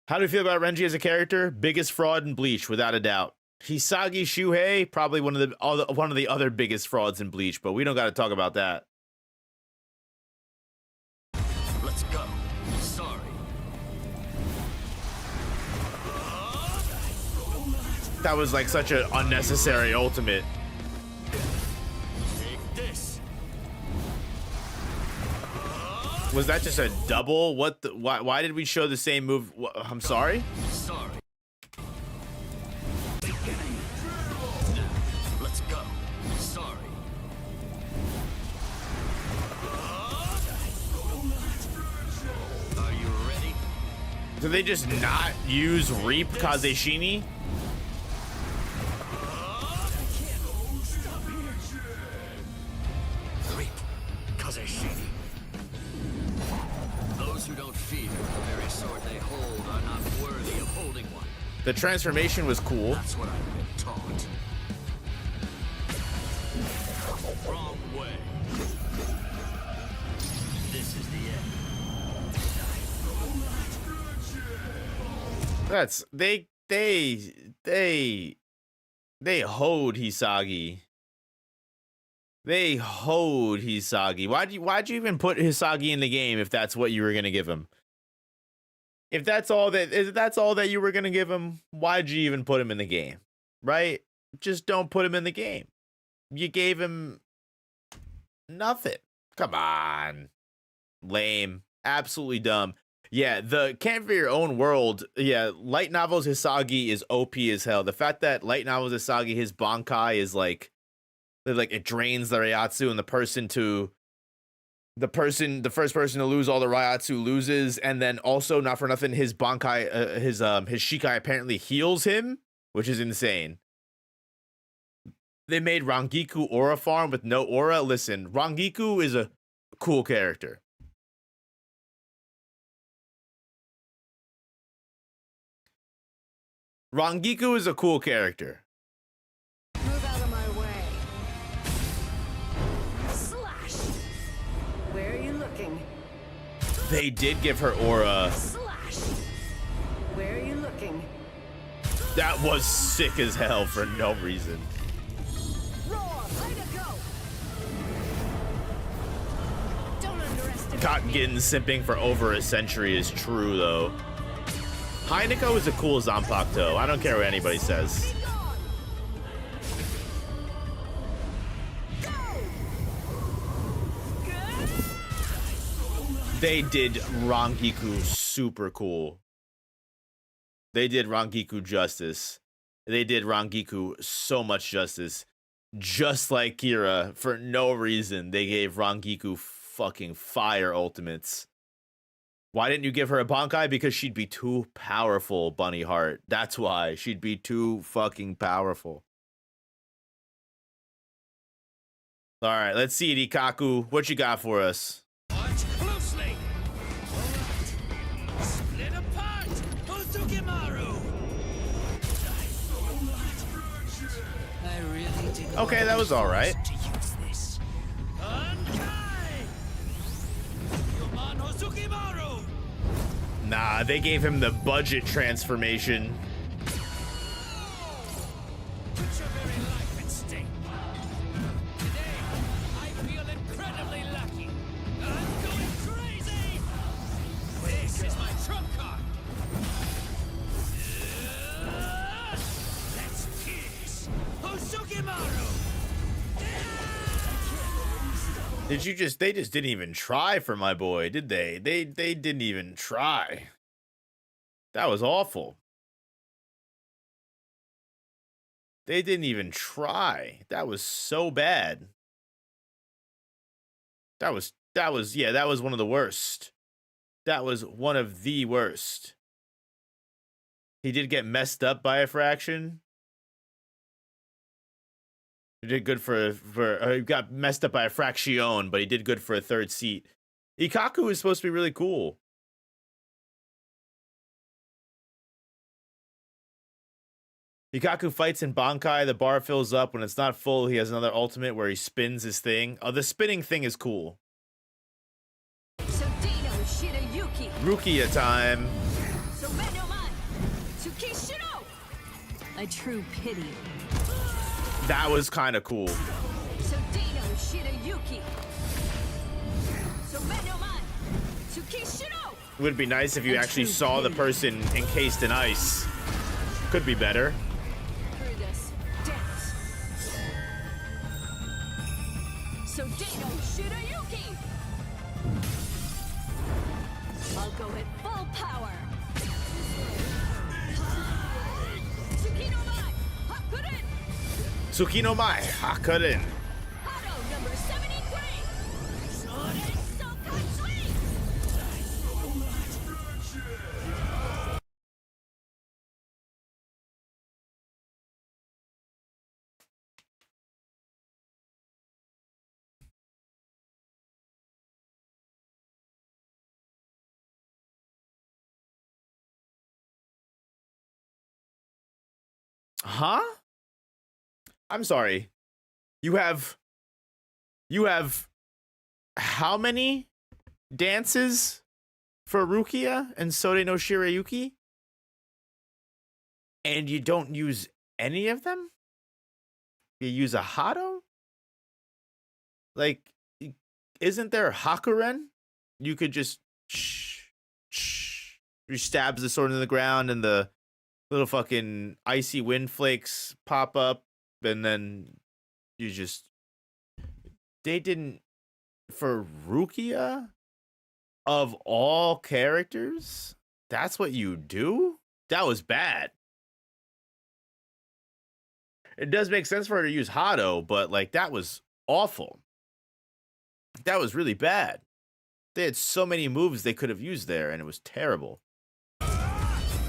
How do you feel about Renji as a character? Biggest fraud in Bleach, without a doubt. Hisagi Shuhei, probably one of the other biggest frauds in Bleach, but we don't got to talk about that. Let's go. Sorry. That was like such an unnecessary ultimate. Take this. Was that just a double? What the? Why did we show the same move? I'm sorry. Sorry. Let's go. Sorry. Are you ready? Did they just not use Reap Kazeshini? Reap. Kazeshini. Those who don't fear the very sword they hold are not worthy of holding one. The transformation was cool. That's what I've been taught. Wrong way. This is the end. That's they hoed Hisagi. They hoed Hisagi. Why'd you even put Hisagi in the game if that's what you were gonna give him? If that's all that you were gonna give him, why'd you even put him in the game? Right? Just don't put him in the game. You gave him nothing. Come on. Lame. Absolutely dumb. Yeah, the Can't For Your Own World, yeah, Light Novels Hisagi is OP as hell. The fact that Light Novels Hisagi, his bankai is like it drains the Reiatsu, and the first person to lose all the Reiatsu loses, and then also, not for nothing, his bankai, his shikai apparently heals him, which is insane. They made Rangiku Aura Farm with no aura. Listen, Rangiku is a cool character. Rangiku is a cool character. Move out of my way. Slash. Where are you looking? They did give her aura. Slash. Where are you looking? That was sick as hell for no reason. Roar, way to go. Don't underestimate Cotton me. getting simping for over a century is true, though. Heineko is a cool Zanpakuto. I don't care what anybody says. Be gone. Go. Good. They did Rangiku super cool. They did Rangiku justice. They did Rangiku so much justice. Just like Kira, for no reason, they gave Rangiku fucking fire ultimates. Why didn't you give her a bankai? Because she'd be too powerful, Bunny Heart. That's why. She'd be too fucking powerful. All right, let's see, Rikaku. What you got for us? Watch closely. All right. Split apart. Ozukimaru. I really didn't Okay, want that was all right. to use this. Bankai. Yoman Ozukimaru. Nah, they gave him the budget transformation. Put your very life at stake. Today, I feel incredibly lucky. I'm going crazy. This is my trump card. Let's kiss Ozukimaru. They just didn't even try for my boy, did they? They didn't even try. That was awful. They didn't even try. That was so bad. That was one of the worst. That was one of the worst. He did get messed up by a fraction. He did good he got messed up by a fraction, but he did good for a third seat. Ikaku is supposed to be really cool. Hikaku fights in Bankai. The bar fills up. When it's not full, he has another ultimate where he spins his thing. Oh, the spinning thing is cool. So Dino Shirayuki. Rukia time. So Menoman. Tsukishiro. A true pity. That was kind of cool. So Dino Shirayuki. So Menoman. Tsukishiro. It would be nice if you actually saw the person encased in ice. Could be better. Hear this. Dance. So Dino Shirayuki. I'll go at full power. Tsukino Mai. Hakuren. Tsukino Mai Hakuren. Hado number 73. Shonen Sokatsui. Huh? I'm sorry. You have how many dances for Rukia and Sode no Shirayuki? And you don't use any of them? You use a Hado? Like, isn't there Hakuren? You could just you stabs the sword in the ground and the little fucking icy wind flakes pop up, and then you just... They didn't... For Rukia, of all characters, that's what you do? That was bad. It does make sense for her to use Hado, but, like, that was awful. That was really bad. They had so many moves they could have used there, and it was terrible.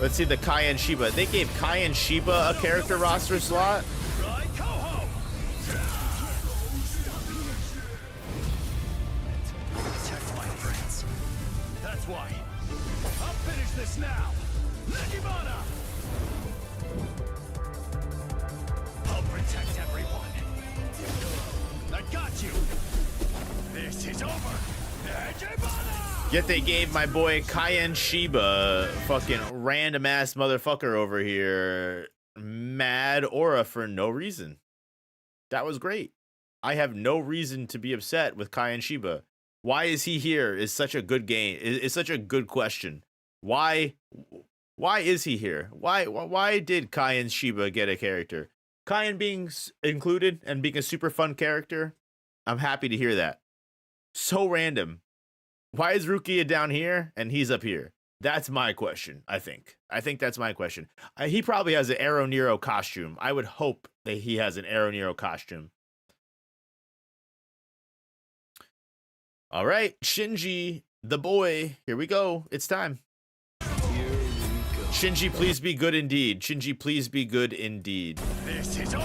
Let's see the Kai and Shiba. They gave Kai and Shiba a character roster slot? Protect my friends. That's why. I'll finish this now. Negimana! I'll protect everyone. I got you. This is over. Negimana! Yet they gave my boy Kai Shiba, fucking random ass motherfucker over here, mad aura for no reason. That was great. I have no reason to be upset with Kai Shiba. Why is he here is such a good game. Is such a good question. Why is he here? Why did Kai Shiba get a character? Kai being included and being a super fun character, I'm happy to hear that. So random. Why is Rukia down here and he's up here? That's my question, I think. I think that's my question. He probably has an Arrow Nero costume. I would hope that he has an Arrow Nero costume. All right, Shinji, the boy. Here we go. It's time. Shinji, please be good indeed. Shinji, please be good indeed. This is over.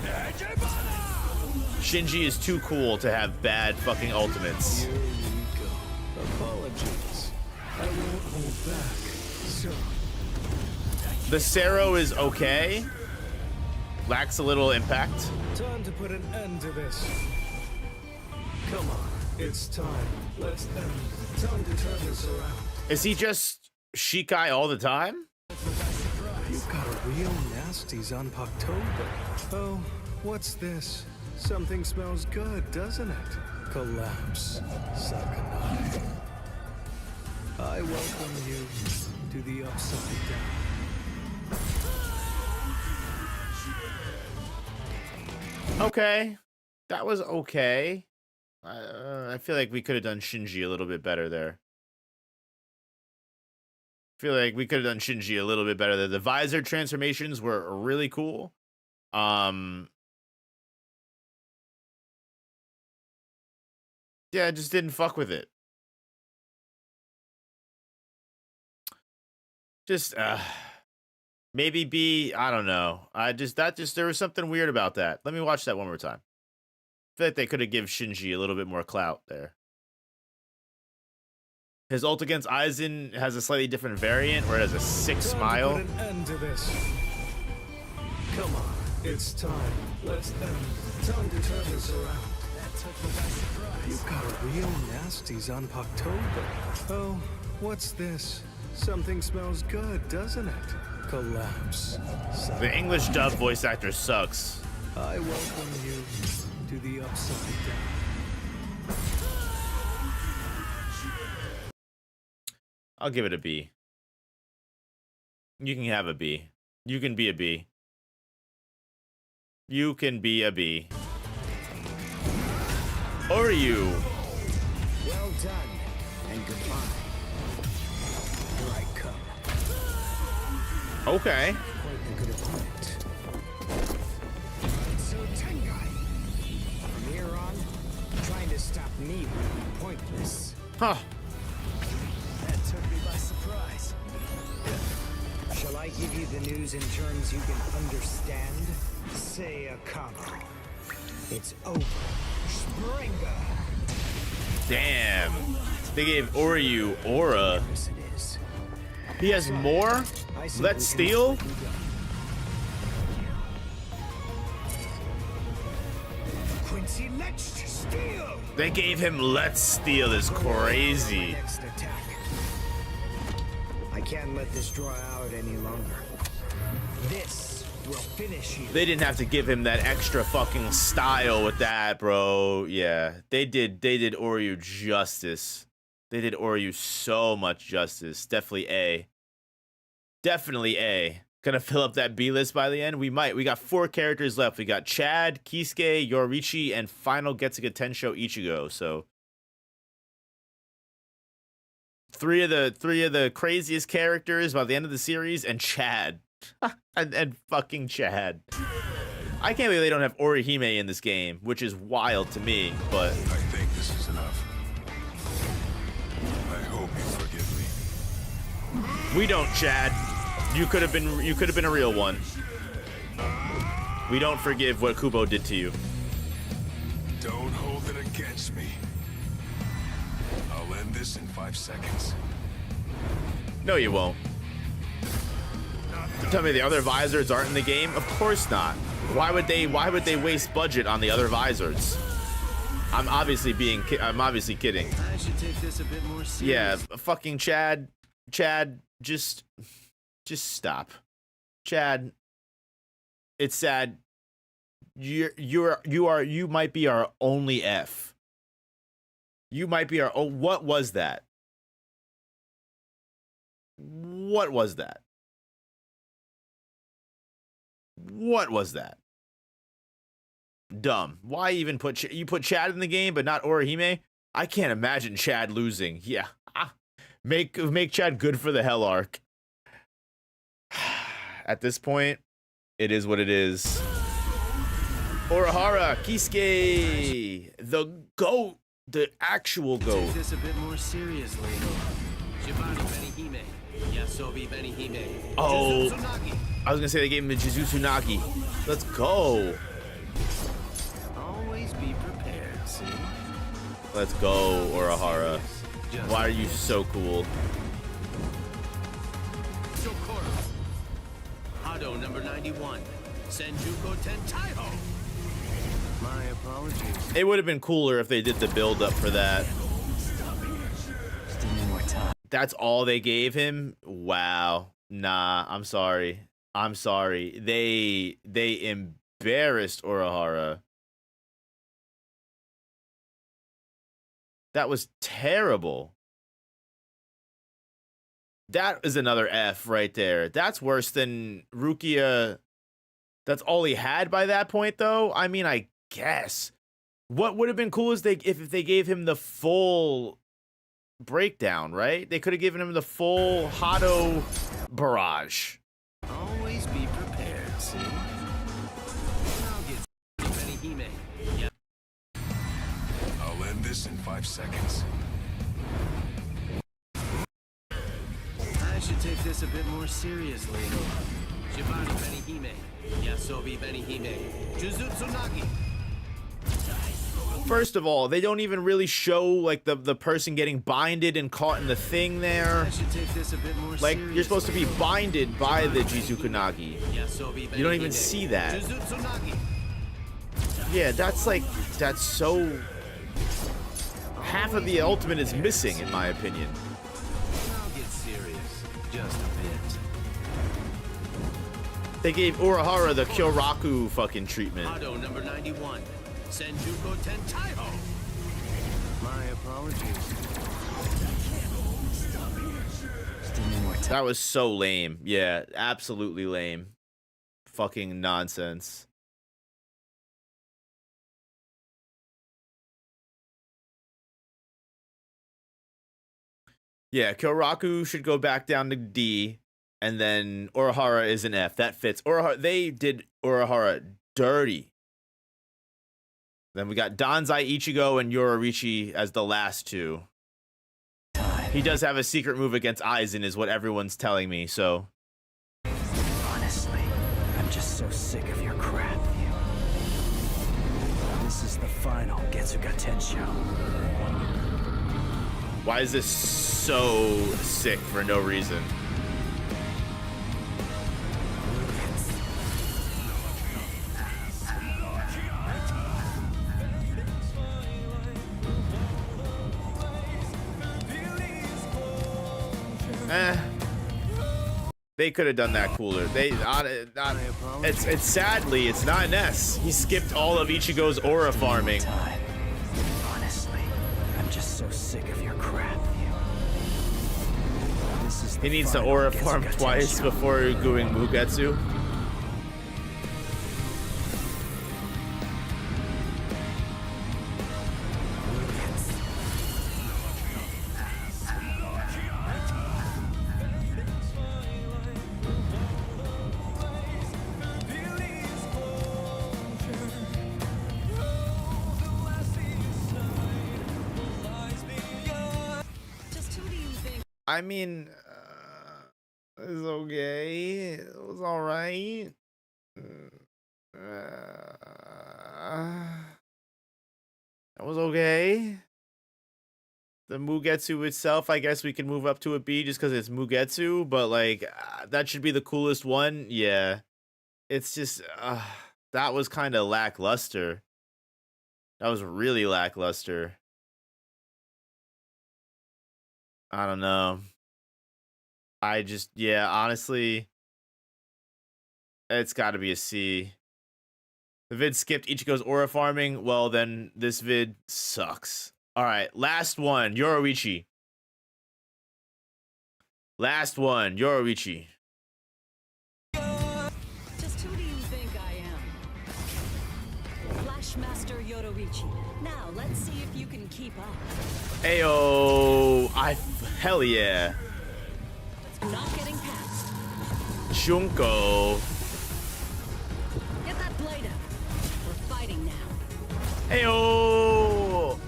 Negimana! Shinji is too cool to have bad fucking ultimates. Here we go. Apologies. I won't hold back. So, The Sero is okay. Lacks a little impact. time to put an end to this. Come on, it's time. Let's end. Time to turn this around. Is he just Shikai all the time? You've got a real nasty Zanpakuto. Oh, what's this? Something smells good, doesn't it? Collapse, Sakanai. I welcome you to the Upside Down. Okay. That was okay. I feel like we could have done Shinji a little bit better there. I feel like we could have done Shinji a little bit better there. The visor transformations were really cool. Yeah, I just didn't fuck with it. Just maybe be, I don't know. There was something weird about that. Let me watch that one more time. I feel like they could have given Shinji a little bit more clout there. His ult against Aizen has a slightly different variant where it has a 6 Time smile. to put an end to this. Come on, it's time. Let's end. Time to turn this around. That took me by surprise. You got real nasties on October. Oh, what's this? Something smells good, doesn't it? Collapse. The English dub voice actor sucks. I welcome you to the upside down. I'll give it a B. You can have a B. You can be a B. You can be a B. Or you. Well done, and goodbye. Here I come. Okay. Quite a good opponent. So, Tengai, from here on, trying to stop me would be pointless. Huh. That took me by surprise. Shall I give you the news in terms you can understand? Say a combo. It's over. Springer. Damn. They gave Oryu aura. Yes, it is. He has more? I see Let's we steal? can- Quincy, let's steal. They gave him Let's Steal is crazy. Next attack. I can't let this draw out any longer. This will finish you. They didn't have to give him that extra fucking style with that, bro. Yeah, they did Oryu justice. They did Oryu so much justice. Definitely A. Definitely A. Gonna fill up that B list by the end? We might. We got 4 characters left. We got Chad, Kisuke, Yorichi, and final Getsuga Tensho Ichigo. So 3 of the craziest characters by the end of the series, and Chad. and fucking Chad. I can't believe they don't have Orihime in this game, which is wild to me, but I think this is enough. I hope you forgive me. we don't, Chad. You could have been a real one. We don't forgive what Kubo did to you. Don't hold it against me. I'll end this in 5 seconds. No, you won't. Tell me the other visors aren't in the game? Of course not. Why would they waste budget on the other visors? I'm obviously kidding. I should take this a bit more seriously. Yeah, fucking Chad, just stop. Chad, it's sad. You might be our only F. You might be our. Oh, what was that? What was that? What was that? Dumb. Why even put you put Chad in the game but not Orihime? I can't imagine Chad losing. Yeah. Make Chad good for the Hell arc. At this point, it is what it is. Urahara, Kisuke, the GOAT, the actual GOAT. Take this a bit more seriously. Shibari Benihime. Yasobi Benihime. Oh, Juzutsunagi. I was gonna say they gave him the Juzutsunagi. Let's go. Always be prepared, see? Let's go, Urahara. Why are you so cool? Shokoro. Hado number 91. Senjuko Tentaiho. My apologies. It would have been cooler if they did the build up for that. That's all they gave him? Wow. Nah, I'm sorry. They embarrassed Urahara. That was terrible. That is another F right there. That's worse than Rukia. That's all he had by that point, though. I mean, I guess. What would have been cool is if they gave him the full breakdown, right? They could have given him the full Hado barrage. Always be prepared, see? I'll get Benihime. Yeah. I'll end this in 5 seconds. I should take this a bit more seriously. Shibari Benihime. Yasobi Benihime. Juzutsunagi. First of all, they don't even really show like the person getting binded and caught in the thing there. I should take this a bit more Like, you're supposed to be binded by the Jizukunagi. You don't even see that. Yeah, that's like, that's so... Half of the ultimate is missing, in my opinion. I'll get serious. Just a bit. They gave Urahara the Kyoraku fucking treatment. Auto number 91. Senjuko Tentaiho. My apologies. That was so lame. Yeah, absolutely lame. Fucking nonsense. Yeah, Kyoraku should go back down to D, and then Urahara is an F. That fits. Urahara, they did Urahara dirty. Then we got Danzai, Ichigo, and Yororichi as the last two. He does have a secret move against Aizen, is what everyone's telling me, so... Honestly, I'm just so sick of your crap. This is the final Getsuga Tensho. Why is this so sick for no reason? They could have done that cooler. It's sadly, it's not an S. He skipped all of Ichigo's aura farming. Honestly, I'm just so sick of your crap. He needs to aura farm twice before doing Mugetsu. I mean, it's okay. It was alright. That was okay. The Mugetsu itself, I guess we can move up to a B just because it's Mugetsu, but like, that should be the coolest one. Yeah. It's just, that was kind of lackluster. That was really lackluster. I don't know. I just, yeah, honestly, it's got to be a C. The vid skipped Ichigo's aura farming. Well, then this vid sucks. All right, last one, Yororichi. Last one, Yororichi. Just who do you think I am? Flashmaster Yororichi. Now, let's see if you can keep up. Ayo, hell yeah. Not getting past. Shunko. Get that blade up. We're fighting now. Ayo.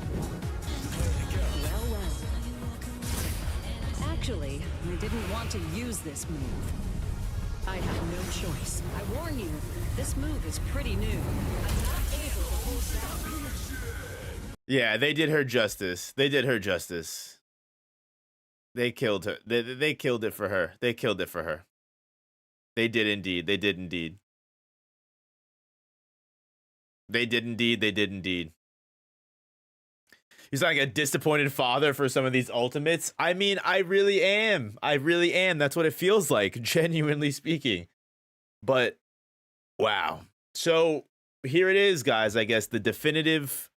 Well. Actually, I didn't want to use this move. I have no choice. I warn you, this move is pretty new. I'm not able to hold down. Yeah, they did her justice. They did her justice. They killed her. They killed it for her. They killed it for her. They did indeed. They did indeed. They did indeed. They did indeed. He's like a disappointed father for some of these ultimates. I mean, I really am. I really am. That's what it feels like, genuinely speaking. But, wow. So, here it is, guys. I guess the definitive...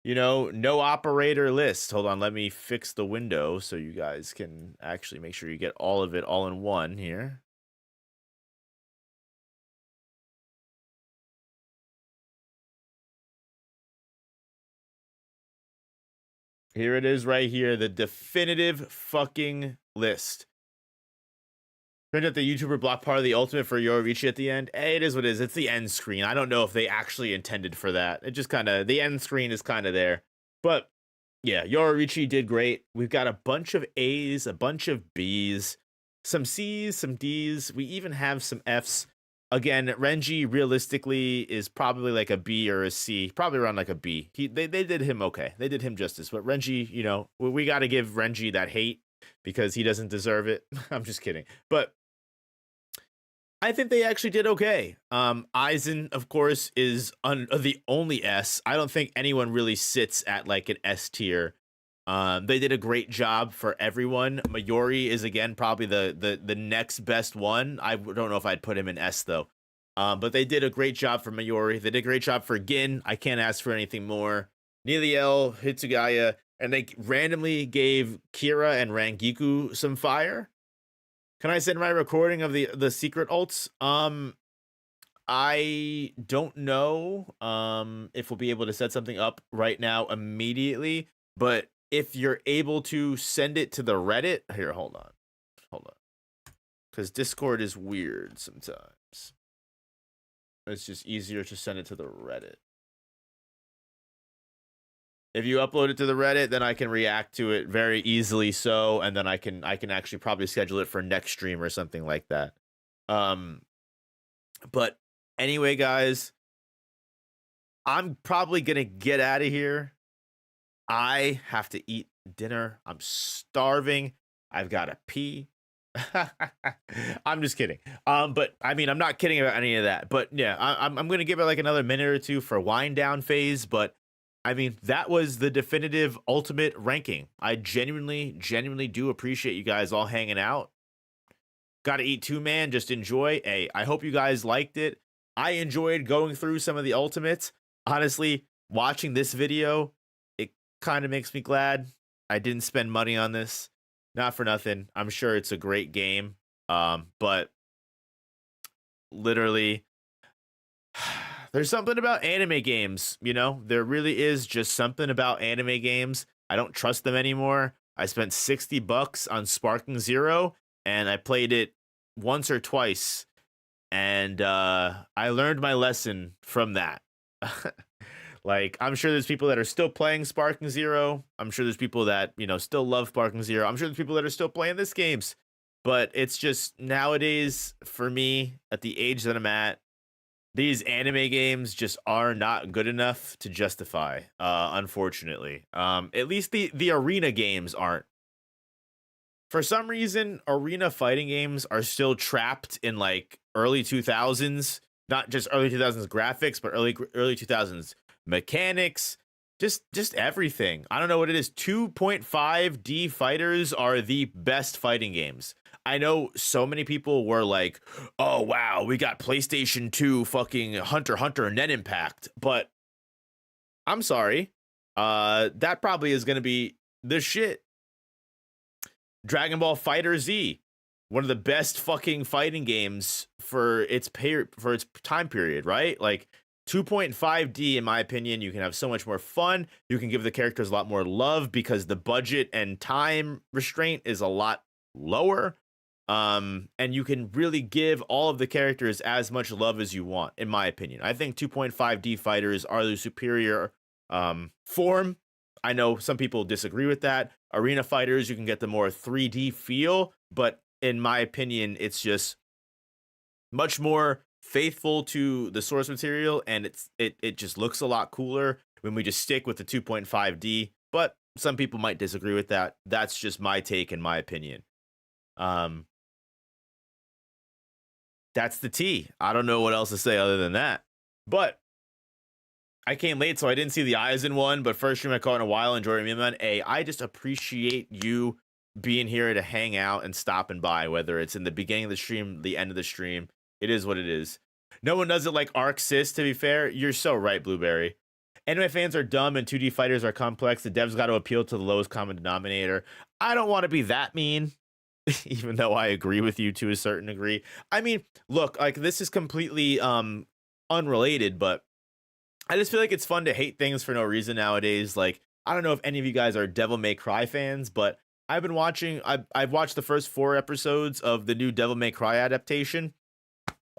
no operator list. Hold on, let me fix the window so you guys can actually make sure you get all of it all in one here. Here it is right here, the definitive fucking list. Turned out the YouTuber blocked part of the ultimate for Yororichi at the end. Hey, it is what it is. It's the end screen. I don't know if they actually intended for that. It just kind of, the end screen is kind of there. But yeah, Yororichi did great. We've got a bunch of A's, a bunch of B's, some C's, some D's. We even have some F's. Again, Renji realistically is probably like a B or a C, probably around like a B. They did him okay. They did him justice. But Renji, you know, we got to give Renji that hate because he doesn't deserve it. I'm just kidding. But I think they actually did okay. Aizen, of course, is the only S. I don't think anyone really sits at like an S tier. They did a great job for everyone. Mayuri is again probably the next best one. I don't know if I'd put him in S though. But they did a great job for Mayuri. They did a great job for Gin. I can't ask for anything more. Niliel, Hitsugaya, and they randomly gave Kira and Rangiku some fire. Can I send my recording of the secret ults? I don't know if we'll be able to set something up right now immediately, but if you're able to send it to the Reddit, here, hold on, because Discord is weird sometimes. It's just easier to send it to the Reddit. If you upload it to the Reddit, then I can react to it very easily. So, and then I can actually probably schedule it for next stream or something like that. But anyway, guys, I'm probably gonna get out of here. I have to eat dinner. I'm starving. I've got to pee. I'm just kidding. But I mean, I'm not kidding about any of that. But yeah, I'm gonna give it like another minute or two for wind down phase. But I mean, that was the definitive ultimate ranking. I genuinely do appreciate you guys all hanging out. Got to eat too, man. Just enjoy. Hey, I hope you guys liked it. I enjoyed going through some of the ultimates. Honestly, watching this video, it kind of makes me glad I didn't spend money on this. Not for nothing. I'm sure it's a great game. But literally, there's something about anime games, you know? There really is just something about anime games. I don't trust them anymore. I spent $60 on Sparking Zero, and I played it once or twice, and I learned my lesson from that. Like, I'm sure there's people that are still playing Sparking Zero. I'm sure there's people that, you know, still love Sparking Zero. I'm sure there's people that are still playing this games. But it's just nowadays, for me, at the age that I'm at, these anime games just are not good enough to justify, unfortunately. At least the arena games aren't. For some reason, arena fighting games are still trapped in like early 2000s, not just early 2000s graphics, but early 2000s mechanics, just everything. I don't know what it is. 2.5D fighters are the best fighting games. I know so many people were like, oh, wow, we got PlayStation 2 fucking Hunter x Hunter Net Impact. But I'm sorry. That probably is going to be the shit. Dragon Ball Fighter Z, one of the best fucking fighting games for its time period, right? Like 2.5D, in my opinion, you can have so much more fun. You can give the characters a lot more love because the budget and time restraint is a lot lower. And you can really give all of the characters as much love as you want, in my opinion. I think 2.5D fighters are the superior form. I know some people disagree with that. Arena fighters, you can get the more 3D feel, but in my opinion, it's just much more faithful to the source material, and it just looks a lot cooler when we just stick with the 2.5D. But some people might disagree with that. That's just my take and my opinion. That's the T. I don't know what else to say other than that. But I came late, so I didn't see the Aizen one, but first stream I caught in a while. Enjoy me, man. Hey, I just appreciate you being here to hang out and stopping by, whether it's in the beginning of the stream, the end of the stream. It is what it is. No one does it like Arc Sys, to be fair. You're so right, Blueberry. Anime fans are dumb and 2D fighters are complex. The devs got to appeal to the lowest common denominator. I don't want to be that mean, even though I agree with you to a certain degree. I mean, look, like this is completely unrelated, but I just feel like it's fun to hate things for no reason nowadays. Like, I don't know if any of you guys are Devil May Cry fans, but I've been watching, I've watched the first 4 episodes of the new Devil May Cry adaptation.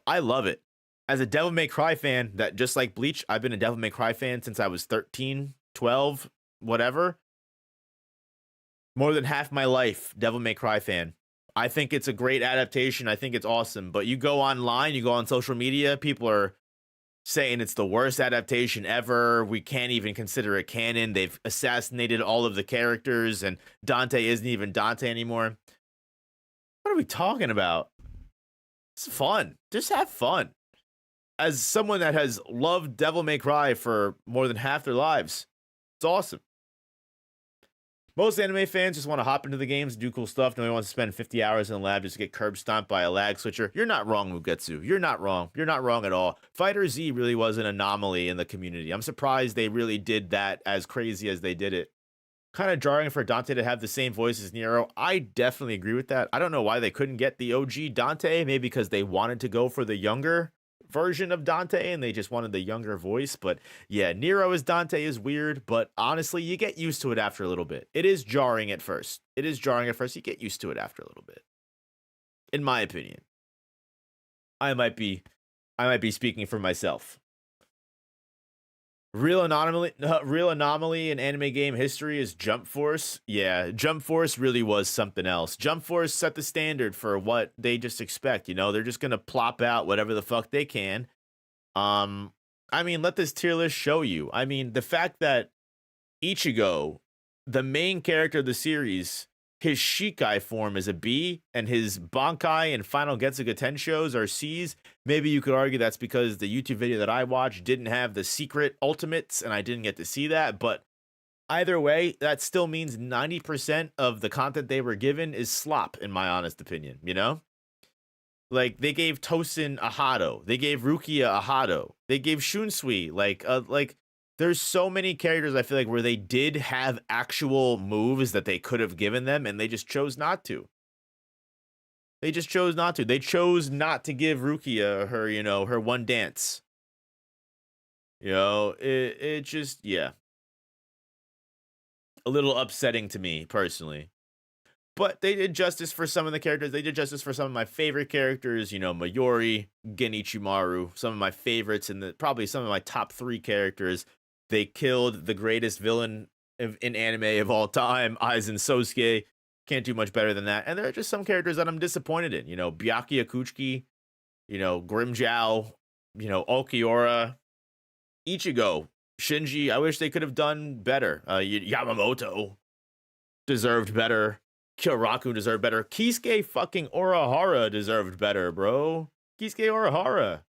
I love it. As a Devil May Cry fan, that just like Bleach, I've been a Devil May Cry fan since I was 13, 12, whatever. More than half my life, Devil May Cry fan. I think it's a great adaptation. I think it's awesome. But you go online, you go on social media, people are saying it's the worst adaptation ever. We can't even consider it canon. They've assassinated all of the characters, and Dante isn't even Dante anymore. What are we talking about? It's fun. Just have fun. As someone that has loved Devil May Cry for more than half their lives, it's awesome. Most anime fans just want to hop into the games and do cool stuff. Nobody wants to spend 50 hours in the lab just to get curb stomped by a lag switcher. You're not wrong, Mugetsu. You're not wrong. You're not wrong at all. Fighter Z really was an anomaly in the community. I'm surprised they really did that as crazy as they did it. Kind of jarring for Dante to have the same voice as Nero. I definitely agree with that. I don't know why they couldn't get the OG Dante. Maybe because they wanted to go for the younger version of Dante and they just wanted the younger voice. But yeah, Nero as Dante is weird, but honestly, you get used to it after a little bit. It is jarring at first. You get used to it after a little bit. In my opinion. I might be speaking for myself. Real anomaly in anime game history is Jump Force. Yeah, Jump Force really was something else. Jump Force set the standard for what they just expect. You know, they're just gonna plop out whatever the fuck they can. I mean, let this tier list show you. I mean, the fact that Ichigo, the main character of the series, his Shikai form is a B, and his Bankai and Final Getsuga Tenshos are C's. Maybe you could argue that's because the YouTube video that I watched didn't have the secret ultimates, and I didn't get to see that. But either way, that still means 90% of the content they were given is slop, in my honest opinion, you know? Like, they gave Tosin a Hado. They gave Rukia a Hado. They gave Shunsui, there's so many characters I feel like where they did have actual moves that they could have given them, and they just chose not to. They chose not to give Rukia her, her one dance. It just, yeah. A little upsetting to me, personally. But they did justice for some of the characters. They did justice for some of my favorite characters, Mayuri, Genichimaru, some of my favorites, and probably some of my top 3 characters. They killed the greatest villain in anime of all time, Aizen Sosuke. Can't do much better than that. And there are just some characters that I'm disappointed in. Byakuya Kuchiki, Grimjow, Ulquiorra, Ichigo, Shinji. I wish they could have done better. Yamamoto deserved better. Kyoraku deserved better. Kisuke fucking Urahara deserved better, bro. Kisuke Urahara.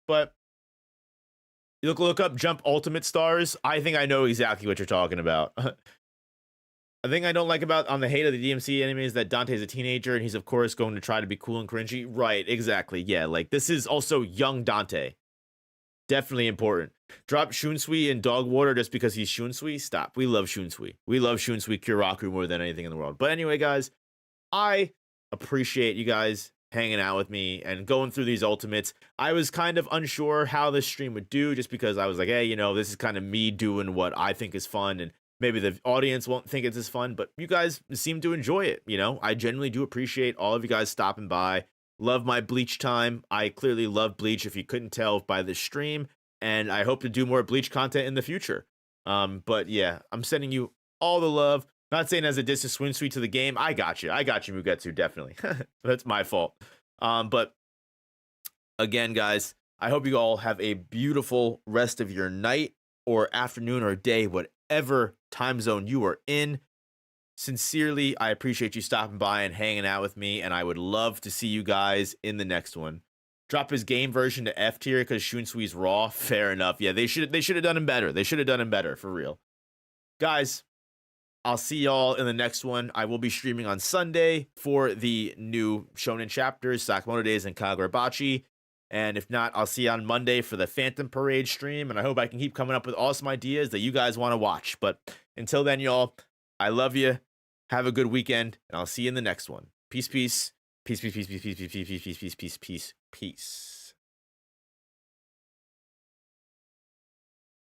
But you look up Jump Ultimate Stars. I think I know exactly what you're talking about. The thing I don't like about on the hate of the DMC anime is that Dante's a teenager and he's of course going to try to be cool and cringy. Right, exactly. Yeah, like this is also young Dante. Definitely important. Drop Shunsui in dog water just because he's Shunsui? Stop. We love Shunsui. We love Shunsui Kyoraku more than anything in the world. But anyway, guys, I appreciate you guys hanging out with me and going through these ultimates. I was kind of unsure how this stream would do just because I was like, hey, this is kind of me doing what I think is fun, and maybe the audience won't think it's as fun, but you guys seem to enjoy it. I genuinely do appreciate all of you guys stopping by. Love my Bleach time. I clearly love Bleach, if you couldn't tell by this stream, and I hope to do more Bleach content in the future. But yeah, I'm sending you all the love. Not saying as a diss to Swinsweet to the game. I got you, Mugetsu, definitely. That's my fault. But again, guys, I hope you all have a beautiful rest of your night or afternoon or day, whatever time zone you are in. Sincerely, I appreciate you stopping by and hanging out with me, and I would love to see you guys in the next one. Drop his game version to F tier because Shunsui's raw. Fair enough. Yeah, they should have done him better. They should have done him better, for real. Guys, I'll see y'all in the next one. I will be streaming on Sunday for the new Shonen chapters, Sakamoto Days and Kagurabachi. And if not, I'll see you on Monday for the Phantom Parade stream. And I hope I can keep coming up with awesome ideas that you guys want to watch. But until then, y'all, I love you. Have a good weekend, and I'll see you in the next one. Peace, peace. Peace, peace, peace, peace, peace, peace, peace, peace, peace, peace, peace.